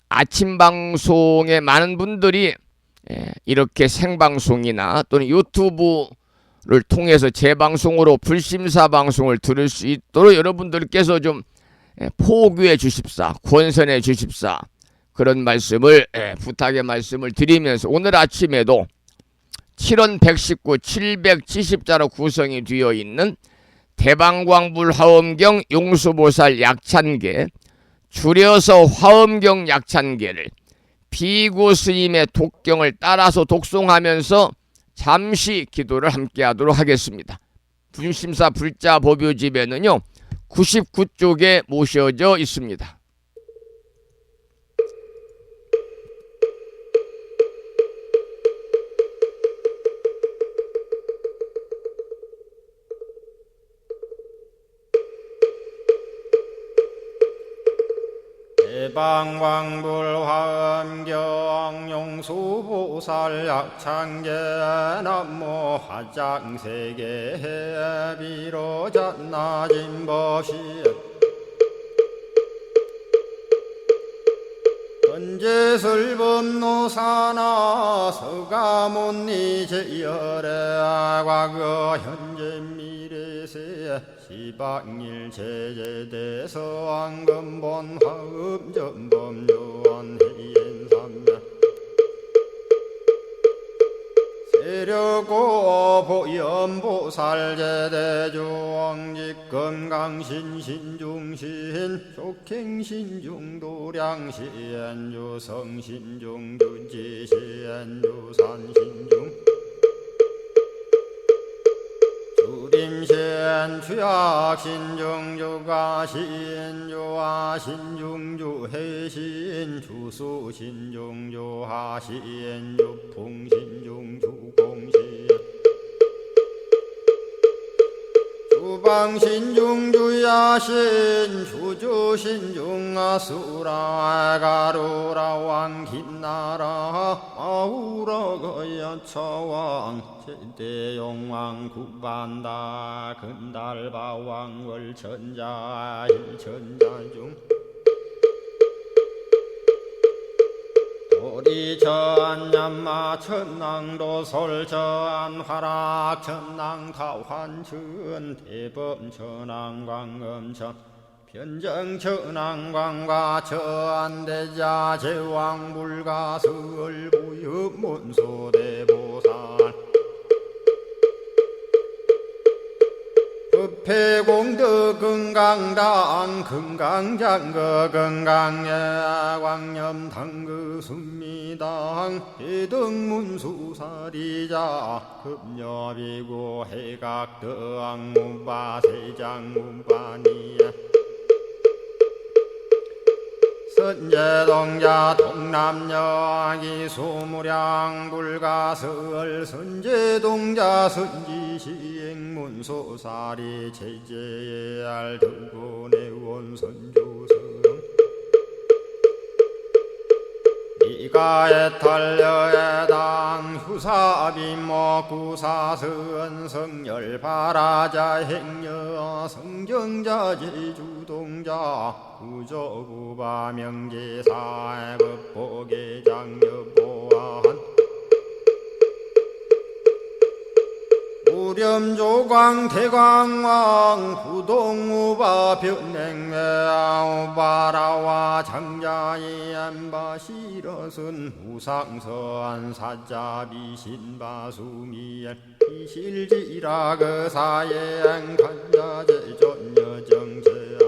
아침 방송에 많은 분들이 이렇게 생방송이나 또는 유튜브를 통해서 재방송으로 불심사 방송을 들을 수 있도록 여러분들께서 좀 포교해 주십사, 권선해 주십사, 그런 말씀을 부탁의 말씀을 드리면서, 오늘 아침에도 7원 119 770자로 구성이 되어 있는 대방광불 화엄경 용수보살 약찬계, 줄여서 화엄경 약찬계를 비구 스님의 독경을 따라서 독송하면서 잠시 기도를 함께 하도록 하겠습니다. 불심사 불자 법요집에는요 99쪽에 모셔져 있습니다. 대방광불 화엄경 용수보살 약찬계 남모 화장세계 비로잣나진 법시 헌재설법노사나 서가몬니 제열의 과거 현재 미래세 시방일 제제대서 왕금본 화음전범 요한해인삼면 세력고 보연보살 제대주왕직 금강신신중신 족행신중도량시엔주성신중주지시엔주산신중 주림신 추약신중주가신 주화신중주해신 주수신중주하신 주풍신중주공신 주방신중주야신 주주신중아수라 가루라 왕긴나라 아우라거야차왕 제대용왕 구반다 근달바왕 월천자 일천자중 도리천냠마 천낭도 솔천 화락 천낭 타환천 대범 천왕 광음천 변정 천왕 광과 천대자 제왕 불가설 부유 문소대보살 급회공덕 금강당 금강장거 금강예 광염당그 순미당 해등문수사리자 급녀비고 해각덕 문바세장 문바니야 선제동자 동남여기 소무량 불가설 선제동자 선지시행문소사리 제제알 등군의원 선조성 이가에탈려에당 후사비모 구사선 성열바라자 행여 성경자 제주동자 구조구바 명제사의 법보계장여보안 우렴조광 대광왕 부동우바 변냉매아 우바라와 장자이 안바시러슨 우상서안 사자비 신바수미엘 이실지라 그사예 안간자제 전여정제야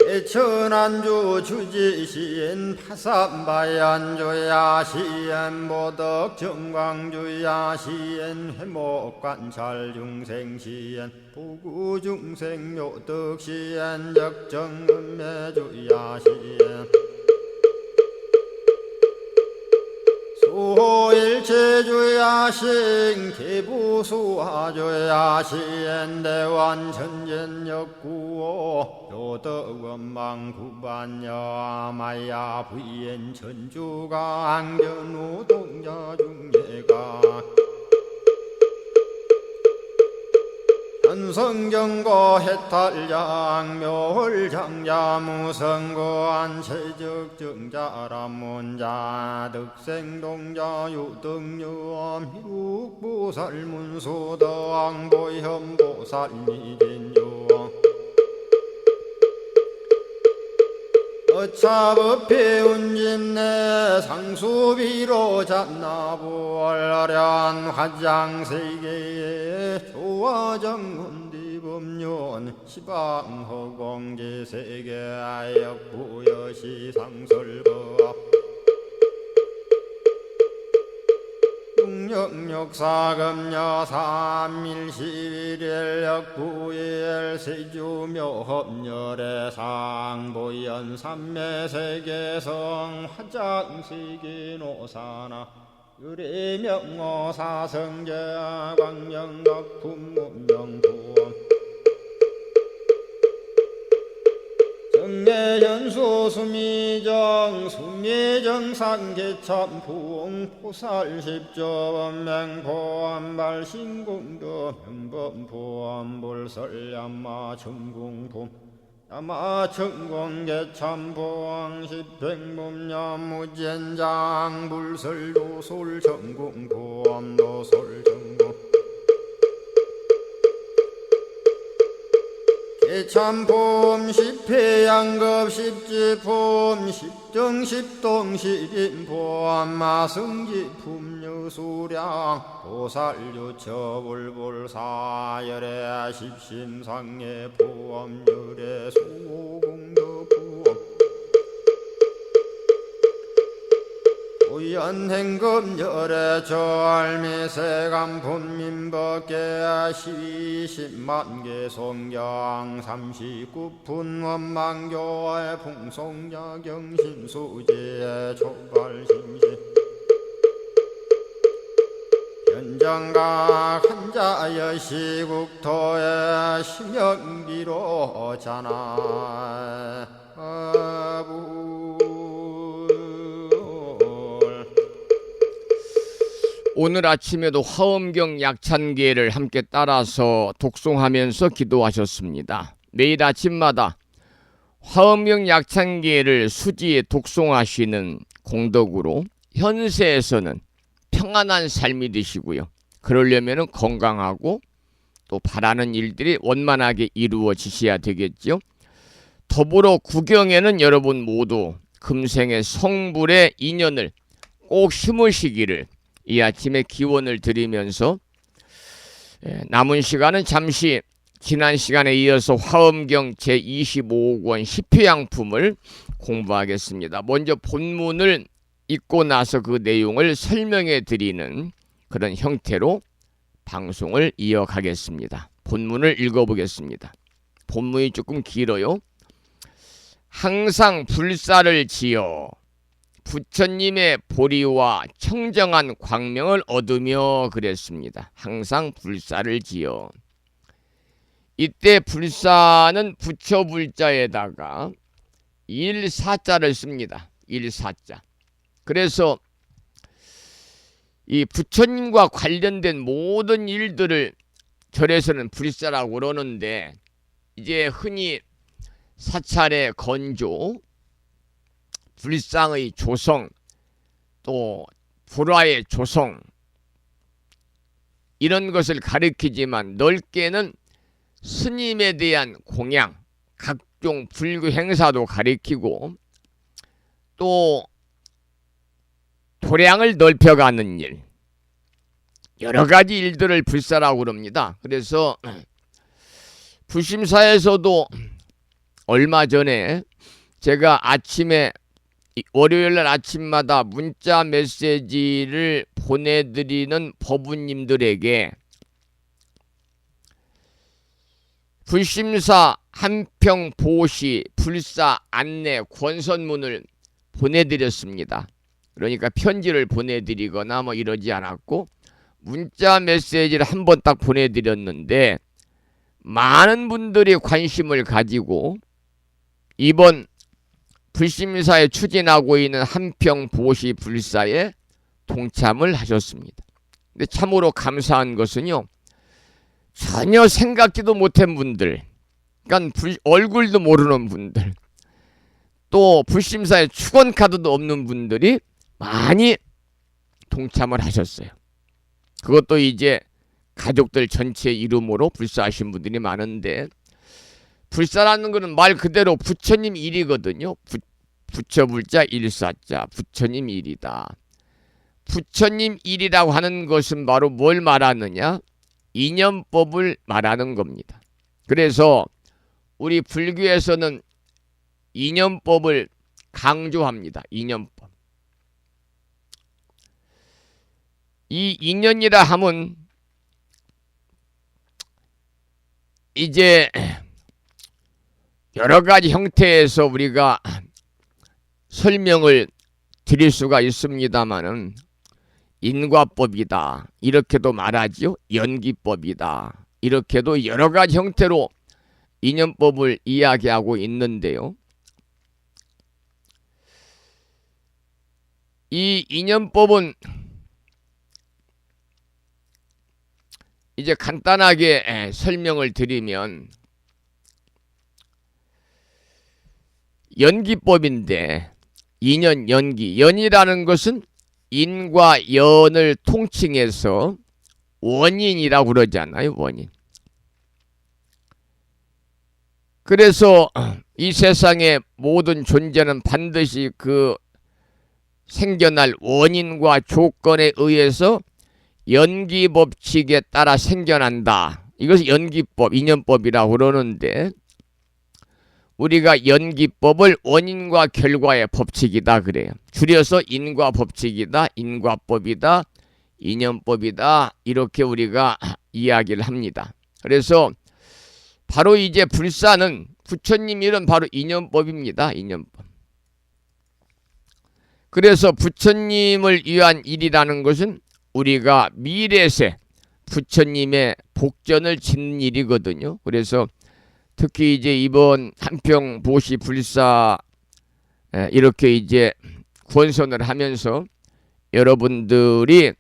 대천안주 주지시엔 파산바얀주야 시엔 보덕 정광주야 시엔 해목관찰 중생시엔 부구중생 묘덕시엔 적정음매주야 시엔 일체주야신 개부수하주야신 대완천전역구오 요덕원망구반야 마야 부인 천주가 안견우 동자중예가 현성경고 해탈양 묘홀장자 무성고한 체적정자람문자 득생동자 유등유엄 희룩보살문소더왕보현보살미진유 어차법피 운집내 상수비로 잔나부얼련 화장세계에 조화정운디법륜 시방허공제세계 아역부여시상설법 육력사금여 3일11일 역부일 세주묘협열의 상보연 삼매세계성 화장세계노사나 유리명어사성제 광명덕품문명부엄 정례연수 수미정 수미정상계참풍 포살십조범맹포암발 신공도 명범포암불설야마 천궁품 야마천공계참포항 십행범야무젠장 불설도솔 천궁포암도솔천궁 개참폼 십회양급 십지폼 십정십동 십인폼 마승지품 유수량 보살유처불불사열의 십심상의 포함열의 수공덕부엄 우연행급열의 절미세간품민법계 12십만개 송경 39분 원망교의 풍송야경신수지의 초발심시 현정각 한자의 시국토의 심영비로 자나 오늘 아침에도 화엄경 약찬계를 함께 따라서 독송하면서 기도하셨습니다. 매일 아침마다 화엄경 약찬계를 수지에 독송하시는 공덕으로 현세에서는 평안한 삶이 되시고요. 그러려면 건강하고 또 바라는 일들이 원만하게 이루어지셔야 되겠죠. 더불어 구경에는 여러분 모두 금생의 성불의 인연을 꼭 심으시기를 이 아침에 기원을 드리면서 남은 시간은 잠시 지난 시간에 이어서 화엄경 제25권 십회양품을 공부하겠습니다. 먼저 본문을 읽고 나서 그 내용을 설명해 드리는 그런 형태로 방송을 이어가겠습니다. 본문을 읽어보겠습니다. 본문이 조금 길어요. 항상 불사를 지어 부처님의 보리와 청정한 광명을 얻으며 그랬습니다. 항상 불사를 지어. 이때 불사는 부처 불자에다가 일사자를 씁니다. 일사자. 그래서 이 부처님과 관련된 모든 일들을 절에서는 불사라고 그러는데 이제 흔히 사찰의 건조, 불상의 조성, 또 불화의 조성 이런 것을 가리키지만 넓게는 스님에 대한 공양, 각종 불교 행사도 가리키고 또 도량을 넓혀가는 일, 여러 가지 일들을 불사라고 그럽니다. 그래서 부심사에서도 얼마 전에 제가 아침에 월요일날 아침마다 문자 메시지를 보내드리는 법우님들에게 불심사 한평 보시 불사 안내 권선문을 보내드렸습니다. 그러니까 편지를 보내드리거나 뭐 이러지 않았고 문자 메시지를 한 번 딱 보내드렸는데 많은 분들이 관심을 가지고 이번 불심사에 추진하고 있는 한평보시 불사에 동참을 하셨습니다. 근데 참으로 감사한 것은요, 전혀 생각지도 못한 분들, 그러니까 얼굴도 모르는 분들, 또 불심사에 축원 카드도 없는 분들이 많이 동참을 하셨어요. 그것도 이제 가족들 전체 이름으로 불사하신 분들이 많은데, 불사라는 것은 말 그대로 부처님 일이거든요. 부처불자 일사자, 부처님 일이다. 부처님 일이라고 하는 것은 바로 뭘 말하느냐? 인연법을 말하는 겁니다. 그래서 우리 불교에서는 인연법을 강조합니다. 인연법. 이 인연이라 함은 이제 여러 가지 형태에서 우리가 설명을 드릴 수가 있습니다마는 인과법이다 이렇게도 말하지요. 연기법이다 이렇게도 여러 가지 형태로 인연법을 이야기하고 있는데요. 이 인연법은 이제 간단하게 설명을 드리면 연기법인데 인연, 연기, 연이라는 것은 인과 연을 통칭해서 원인이라고 그러잖아요. 원인. 그래서 이 세상의 모든 존재는 반드시 그 생겨날 원인과 조건에 의해서 연기법칙에 따라 생겨난다. 이것을 연기법, 인연법이라고 그러는데 우리가 연기법을 원인과 결과의 법칙이다 그래요. 줄여서 인과법칙이다, 인과법이다, 인연법이다 이렇게 우리가 이야기를 합니다. 그래서 바로 이제 불사는 부처님 일은 바로 인연법입니다. 인연법. 그래서 부처님을 위한 일이라는 것은 우리가 미래세 부처님의 복전을 짓는 일이거든요. 그래서 특히 이제 이번 한평보시 불사 이렇게 이제 권선을 하면서 여러분들이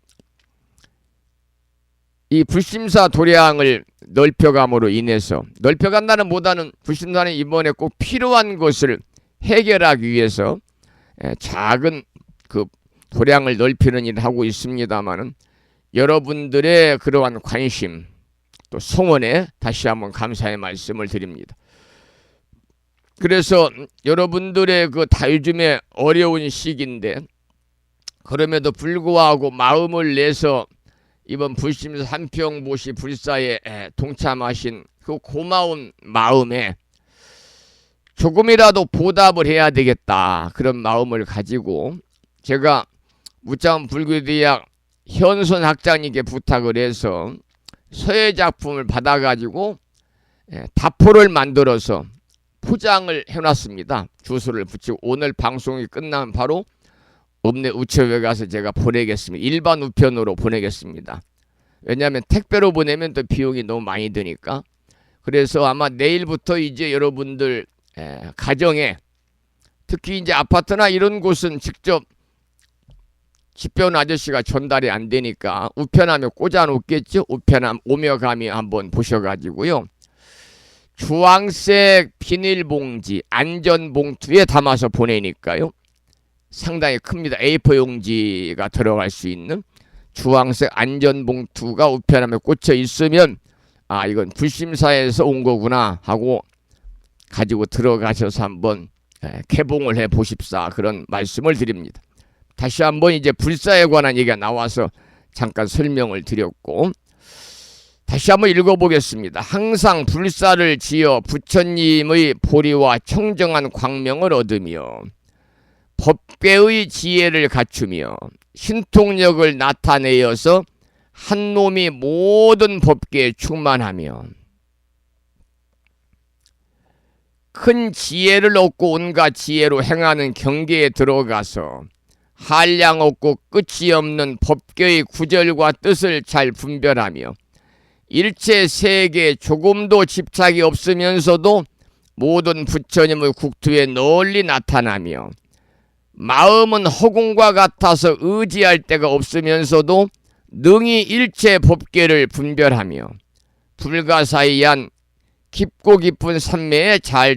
이 불심사 도량을 넓혀감으로 인해서 넓혀간다는 보다는 불심사는 이번에 꼭 필요한 것을 해결하기 위해서 작은 그 도량을 넓히는 일을 하고 있습니다만은 여러분들의 그러한 관심 또 성원에 다시 한번 감사의 말씀을 드립니다. 그래서 여러분들의 그 다 요즘에 어려운 시기인데 그럼에도 불구하고 마음을 내서 이번 불심사 한평보시 불사에 동참하신 그 고마운 마음에 조금이라도 보답을 해야 되겠다 그런 마음을 가지고 제가 무자원 불교대학 현선 학장님께 부탁을 해서 서예 작품을 받아가지고 다포를 만들어서 포장을 해놨습니다. 주소를 붙이고 오늘 방송이 끝나면 바로 읍내 우체부에 가서 제가 보내겠습니다. 일반 우편으로 보내겠습니다. 왜냐하면 택배로 보내면 또 비용이 너무 많이 드니까. 그래서 아마 내일부터 이제 여러분들 가정에 특히 이제 아파트나 이런 곳은 직접 집배원 아저씨가 전달이 안 되니까 우편함에 꽂아 놓겠죠. 우편함 오며 가며 한번 보셔가지고요. 주황색 비닐봉지 안전봉투에 담아서 보내니까요. 상당히 큽니다. A4 용지가 들어갈 수 있는 주황색 안전봉투가 우편함에 꽂혀 있으면 아 이건 불심사에서 온 거구나 하고 가지고 들어가셔서 한번 개봉을 해 보십사 그런 말씀을 드립니다. 다시 한번 이제 불사에 관한 얘기가 나와서 잠깐 설명을 드렸고 다시 한번 읽어보겠습니다. 항상 불사를 지어 부처님의 보리와 청정한 광명을 얻으며 법계의 지혜를 갖추며 신통력을 나타내어서 한 놈이 모든 법계에 충만하며 큰 지혜를 얻고 온갖 지혜로 행하는 경계에 들어가서 한량 없고 끝이 없는 법계의 구절과 뜻을 잘 분별하며 일체 세계에 조금도 집착이 없으면서도 모든 부처님의 국토에 널리 나타나며 마음은 허공과 같아서 의지할 데가 없으면서도 능히 일체 법계를 분별하며 불가사의한 깊고 깊은 산매에 잘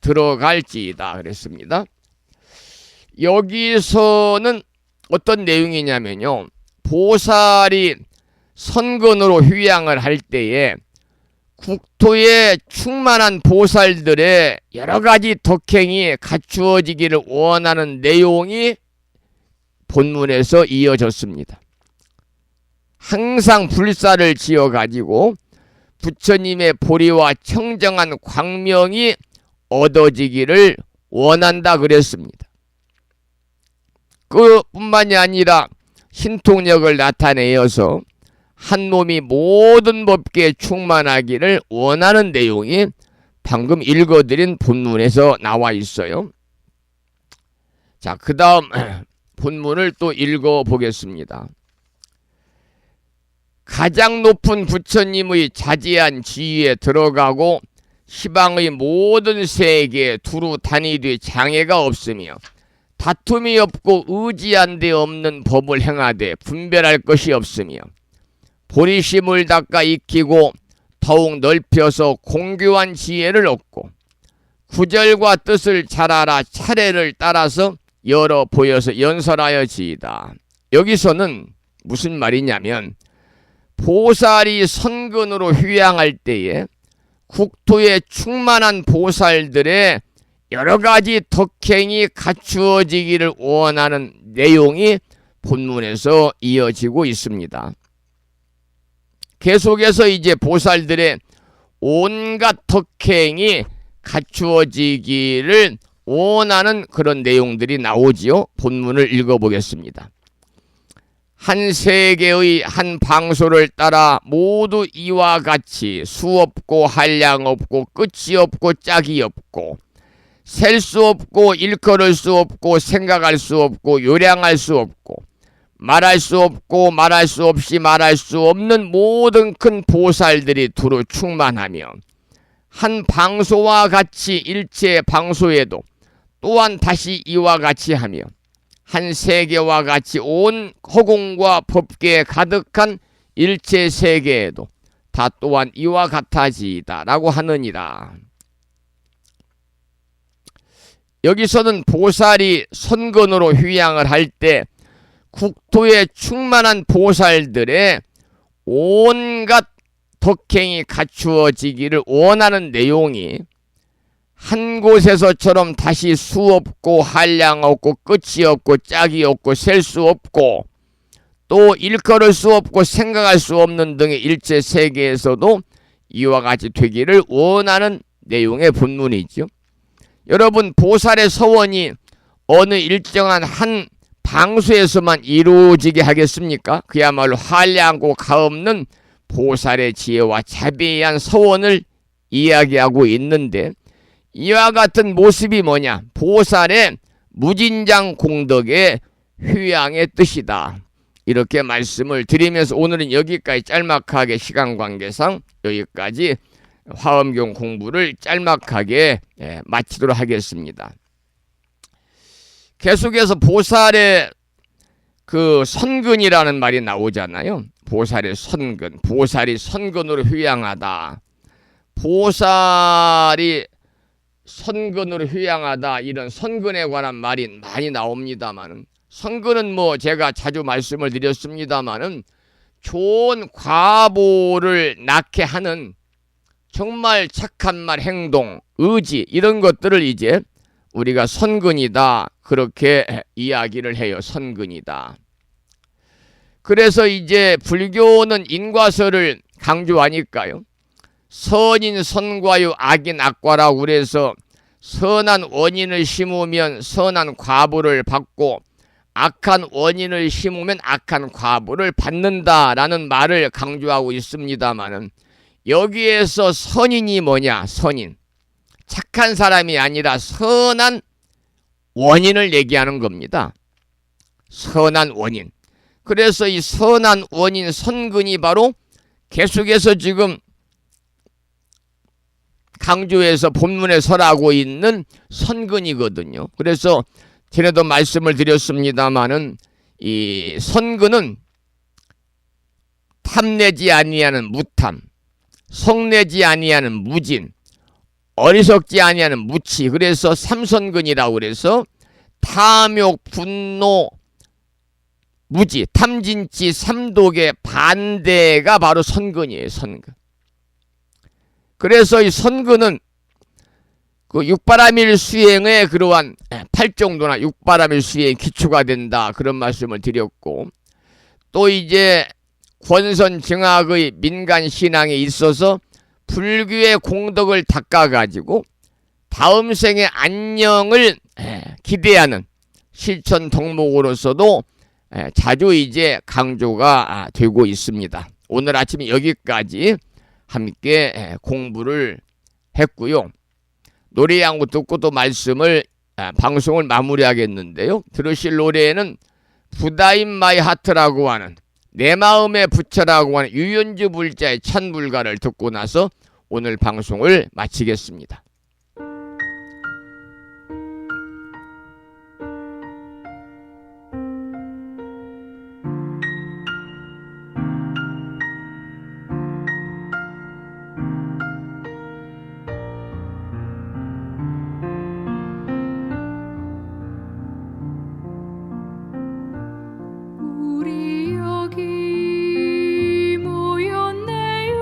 들어갈지이다 그랬습니다. 여기서는 어떤 내용이냐면요, 보살이 선근으로 휴양을 할 때에 국토에 충만한 보살들의 여러가지 덕행이 갖추어지기를 원하는 내용이 본문에서 이어졌습니다. 항상 불사를 지어가지고 부처님의 보리와 청정한 광명이 얻어지기를 원한다 그랬습니다. 그뿐만이 아니라 신통력을 나타내어서 한 몸이 모든 법계에 충만하기를 원하는 내용이 방금 읽어드린 본문에서 나와 있어요. 자, 그 다음 본문을 또 읽어보겠습니다. 가장 높은 부처님의 자제한 지위에 들어가고 시방의 모든 세계에 두루 다니되 장애가 없으며 다툼이 없고 의지한 데 없는 법을 행하되 분별할 것이 없으며 보리심을 닦아 익히고 더욱 넓혀서 공교한 지혜를 얻고 구절과 뜻을 잘 알아 차례를 따라서 열어 보여서 연설하여 지이다. 여기서는 무슨 말이냐면 보살이 선근으로 휴양할 때에 국토에 충만한 보살들의 여러가지 덕행이 갖추어지기를 원하는 내용이 본문에서 이어지고 있습니다. 계속해서 이제 보살들의 온갖 덕행이 갖추어지기를 원하는 그런 내용들이 나오지요. 본문을 읽어보겠습니다. 한 세계의 한 방소를 따라 모두 이와 같이 수없고 한량 없고 끝이 없고 짝이 없고 셀 수 없고 일컬을 수 없고 생각할 수 없고 요량할 수 없고 말할 수 없고 말할 수 없이 말할 수 없는 모든 큰 보살들이 두루 충만하며 한 방소와 같이 일체 방소에도 또한 다시 이와 같이 하며 한 세계와 같이 온 허공과 법계에 가득한 일체 세계에도 다 또한 이와 같아지이다 라고 하느니라. 여기서는 보살이 선근으로 휴양을 할 때 국토에 충만한 보살들의 온갖 덕행이 갖추어지기를 원하는 내용이 한 곳에서처럼 다시 수 없고 한량 없고 끝이 없고 짝이 없고 셀 수 없고 또 일컬을 수 없고 생각할 수 없는 등의 일체 세계에서도 이와 같이 되기를 원하는 내용의 본문이죠. 여러분, 보살의 서원이 어느 일정한 한 방수에서만 이루어지게 하겠습니까? 그야말로 한량고 가없는 보살의 지혜와 자비한 서원을 이야기하고 있는데 이와 같은 모습이 뭐냐? 보살의 무진장 공덕의 휴양의 뜻이다. 이렇게 말씀을 드리면서 오늘은 여기까지 짤막하게 시간 관계상 여기까지 화엄경 공부를 짤막하게 마치도록 하겠습니다. 계속해서 보살의 그 선근이라는 말이 나오잖아요. 보살의 선근, 보살이 선근으로 휴양하다. 보살이 선근으로 휴양하다, 이런 선근에 관한 말이 많이 나옵니다만은 선근은 뭐 제가 자주 말씀을 드렸습니다만은 좋은 과보를 낳게 하는 정말 착한 말, 행동, 의지 이런 것들을 이제 우리가 선근이다 그렇게 이야기를 해요. 선근이다. 그래서 이제 불교는 인과설을 강조하니까요. 선인 선과유 악인 악과라고 그래서 선한 원인을 심으면 선한 과보를 받고 악한 원인을 심으면 악한 과보를 받는다라는 말을 강조하고 있습니다마는 여기에서 선인이 뭐냐? 선인. 착한 사람이 아니라 선한 원인을 얘기하는 겁니다. 선한 원인. 그래서 이 선한 원인 선근이 바로 계속해서 지금 강조해서 본문에 설하고 있는 선근이거든요. 그래서 전에도 말씀을 드렸습니다마는 이 선근은 탐내지 아니하는 무탐, 성내지 아니하는 무진, 어리석지 아니하는 무치. 그래서 삼선근이라고 그래서 탐욕, 분노, 무지, 탐진치, 삼독의 반대가 바로 선근이에요. 선근. 그래서 이 선근은 그 육바라밀 수행의 그러한 팔정도나 육바라밀 수행의 기초가 된다. 그런 말씀을 드렸고, 또 이제 권선징악의 민간 신앙에 있어서 불교의 공덕을 닦아가지고 다음 생의 안녕을 기대하는 실천 덕목으로서도 자주 이제 강조가 되고 있습니다. 오늘 아침에 여기까지 함께 공부를 했고요. 노래 한 곡 듣고 또 말씀을 방송을 마무리하겠는데요. 들으실 노래는 부다인 마이 하트라고 하는 내 마음의 부처라고 하는 유연주 불자의 찬불가를 듣고 나서 오늘 방송을 마치겠습니다. 우리 여기 모였네요.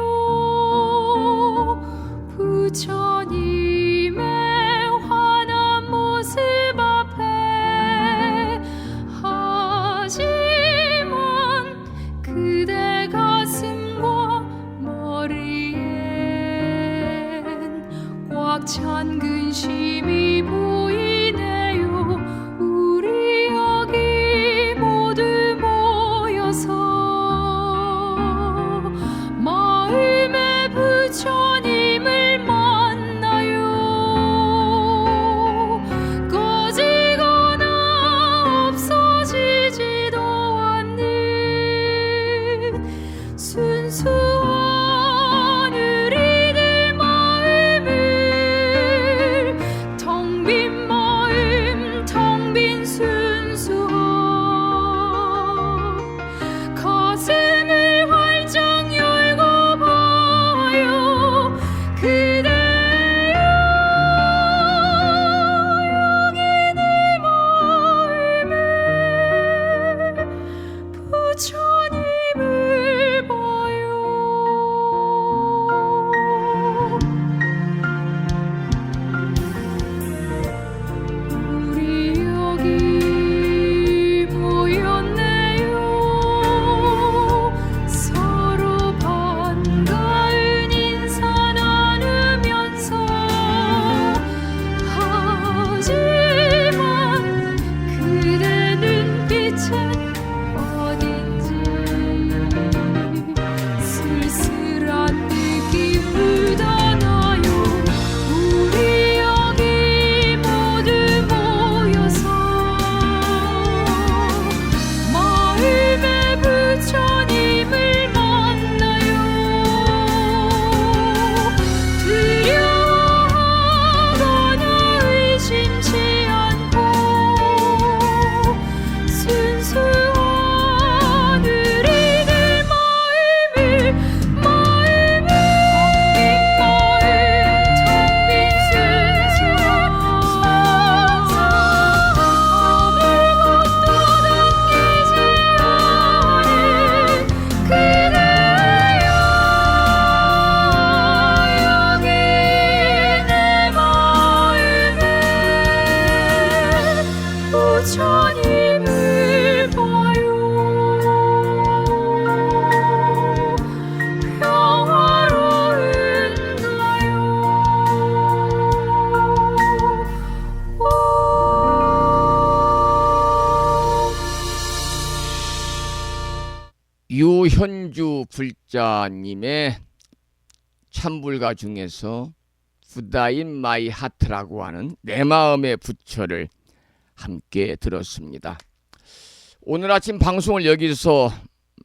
부처님의 환한 모습 앞에. 하지만 그대 가슴과 머리엔 꽉 찬 근심이 보이네요. 우리 여기 모두 모여서 마음의 부처님을 만나요. 꺼지거나 없어지지도 않는 순수한 우리들 마음을, 텅 빈 마음, 텅 빈 순수한 가슴을 활짝 열고 봐요. 그대여, 여기 내 마음을, 부처님을 봐요. 우리 여기 모였네요. 서로 반가운 인사 나누면서. 하지만 그대 눈빛은 어딘지 쓸쓸한 느낌 묻어나요. 우리 여기 모두 모여서 마음의 부처님을 만나요. 두려워하거나 의심치 않고 순수한 우리들 마음을, 텅 빈 순수한 아무것도 남기지 않은 그대여, 여기 내 마음을, 부처님을 봐요. 평화로운가요? 유현주 불자님의 찬불가 중에서 부다인 마이 하트라고 하는 내 마음의 부처를 함께 들었습니다. 오늘 아침 방송을 여기서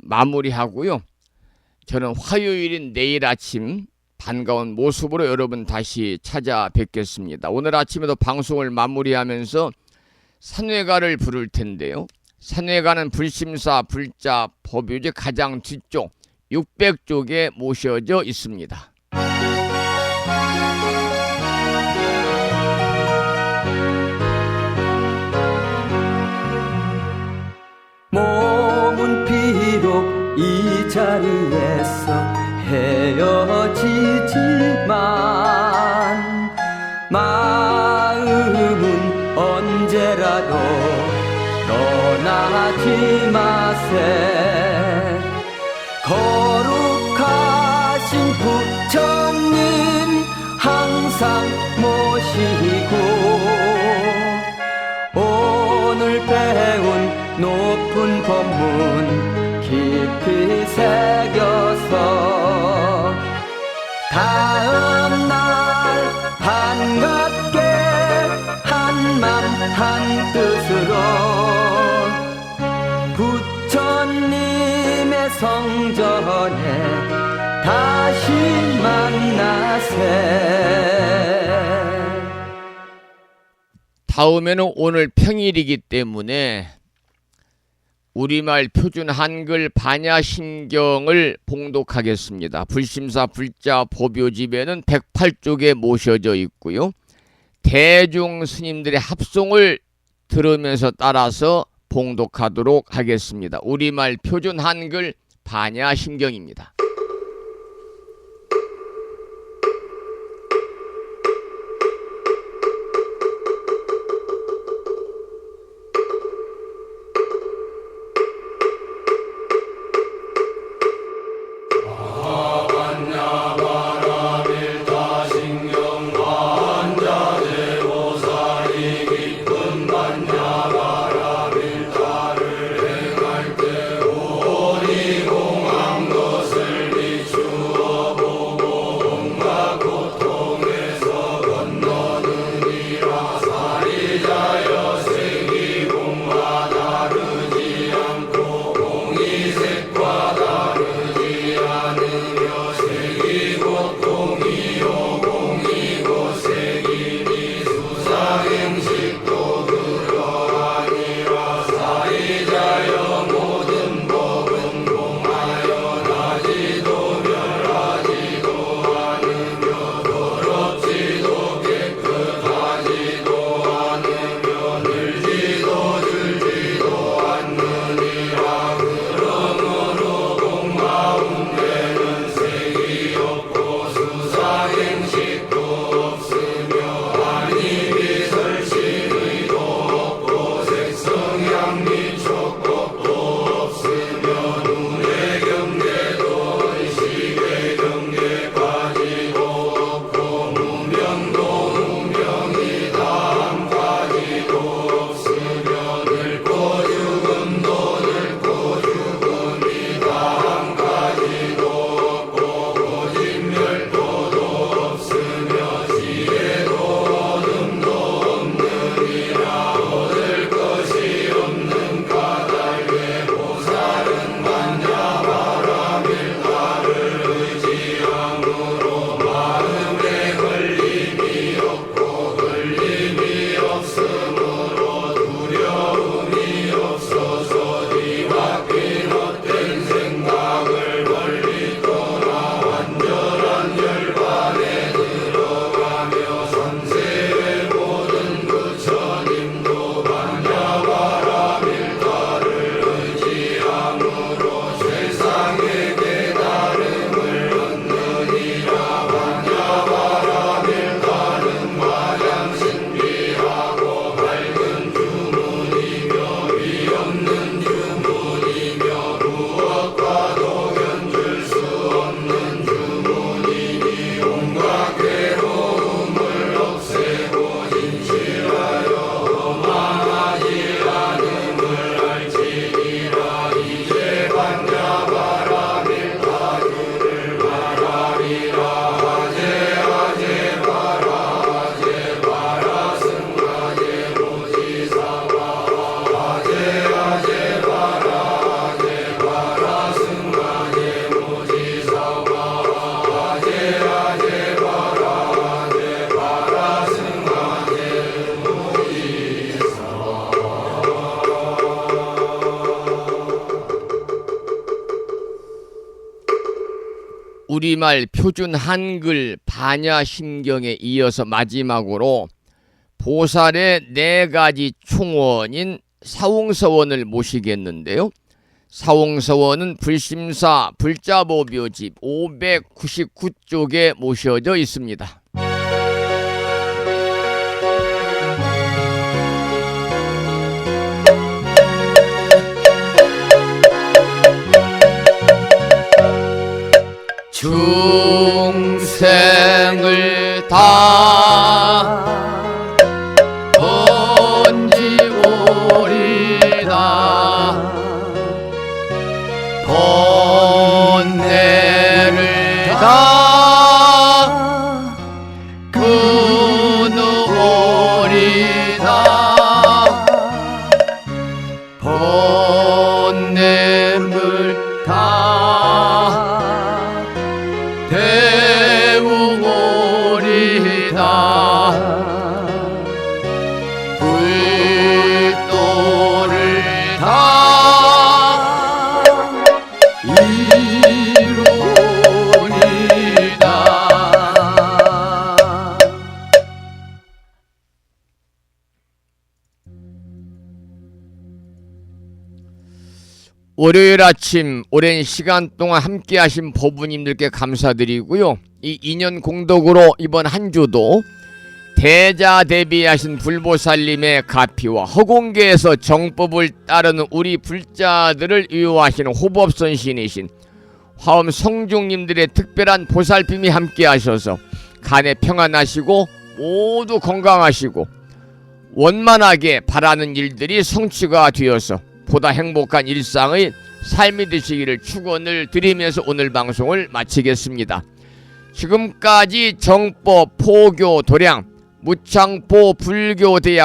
마무리하고요. 저는 화요일인 내일 아침 반가운 모습으로 여러분 다시 찾아뵙겠습니다. 오늘 아침에도 방송을 마무리하면서 산회가를 부를 텐데요. 산회가는 불심사 불자 법요제 가장 뒤쪽 600쪽에 모셔져 있습니다. 몸은 비록 이 자리에서 헤어지지만 마음은 언제라도 떠나지 마세. 거룩하신 부처님 항상 모시고 오늘 배운 높은 법문 깊이 새겨서 다음날 반갑게 한맘 한뜻으로 부처님의 성전에 다시 만나세. 다음에는 오늘 평일이기 때문에 우리말 표준 한글 반야심경을 봉독하겠습니다. 불심사 불자 법요집에는 108쪽에 모셔져 있고요. 대중 스님들의 합송을 들으면서 따라서 봉독하도록 하겠습니다. 우리말 표준 한글 반야심경입니다. 수사행식도 없으며 아니 비설신의 우리말 표준 한글 반야심경에 이어서 마지막으로 보살의 4가지 총원인 사홍서원을 모시겠는데요. 사홍서원은 불심사 불자보묘집 599쪽에 모셔져 있습니다. 중생을 다 번지오리다 번뇌를 다 끊어오리다 번뇌물 다 배우오리다 불도를 다 이루리다. 월요일 아침 오랜 시간 동안 함께 하신 법부님들께 감사드리고요. 이 인연 공덕으로 이번 한 주도 대자대비하신 불보살님의 가피와 허공계에서 정법을 따르는 우리 불자들을 유효하시는 호법선신이신 화엄 성중님들의 특별한 보살핌이 함께 하셔서 간에 평안하시고 모두 건강하시고 원만하게 바라는 일들이 성취가 되어서 보다 행복한 일상의 삶이 되시기를 축원을 드리면서 오늘 방송을 마치겠습니다. 지금까지 정법, 포교, 도량, 무창포 불교대학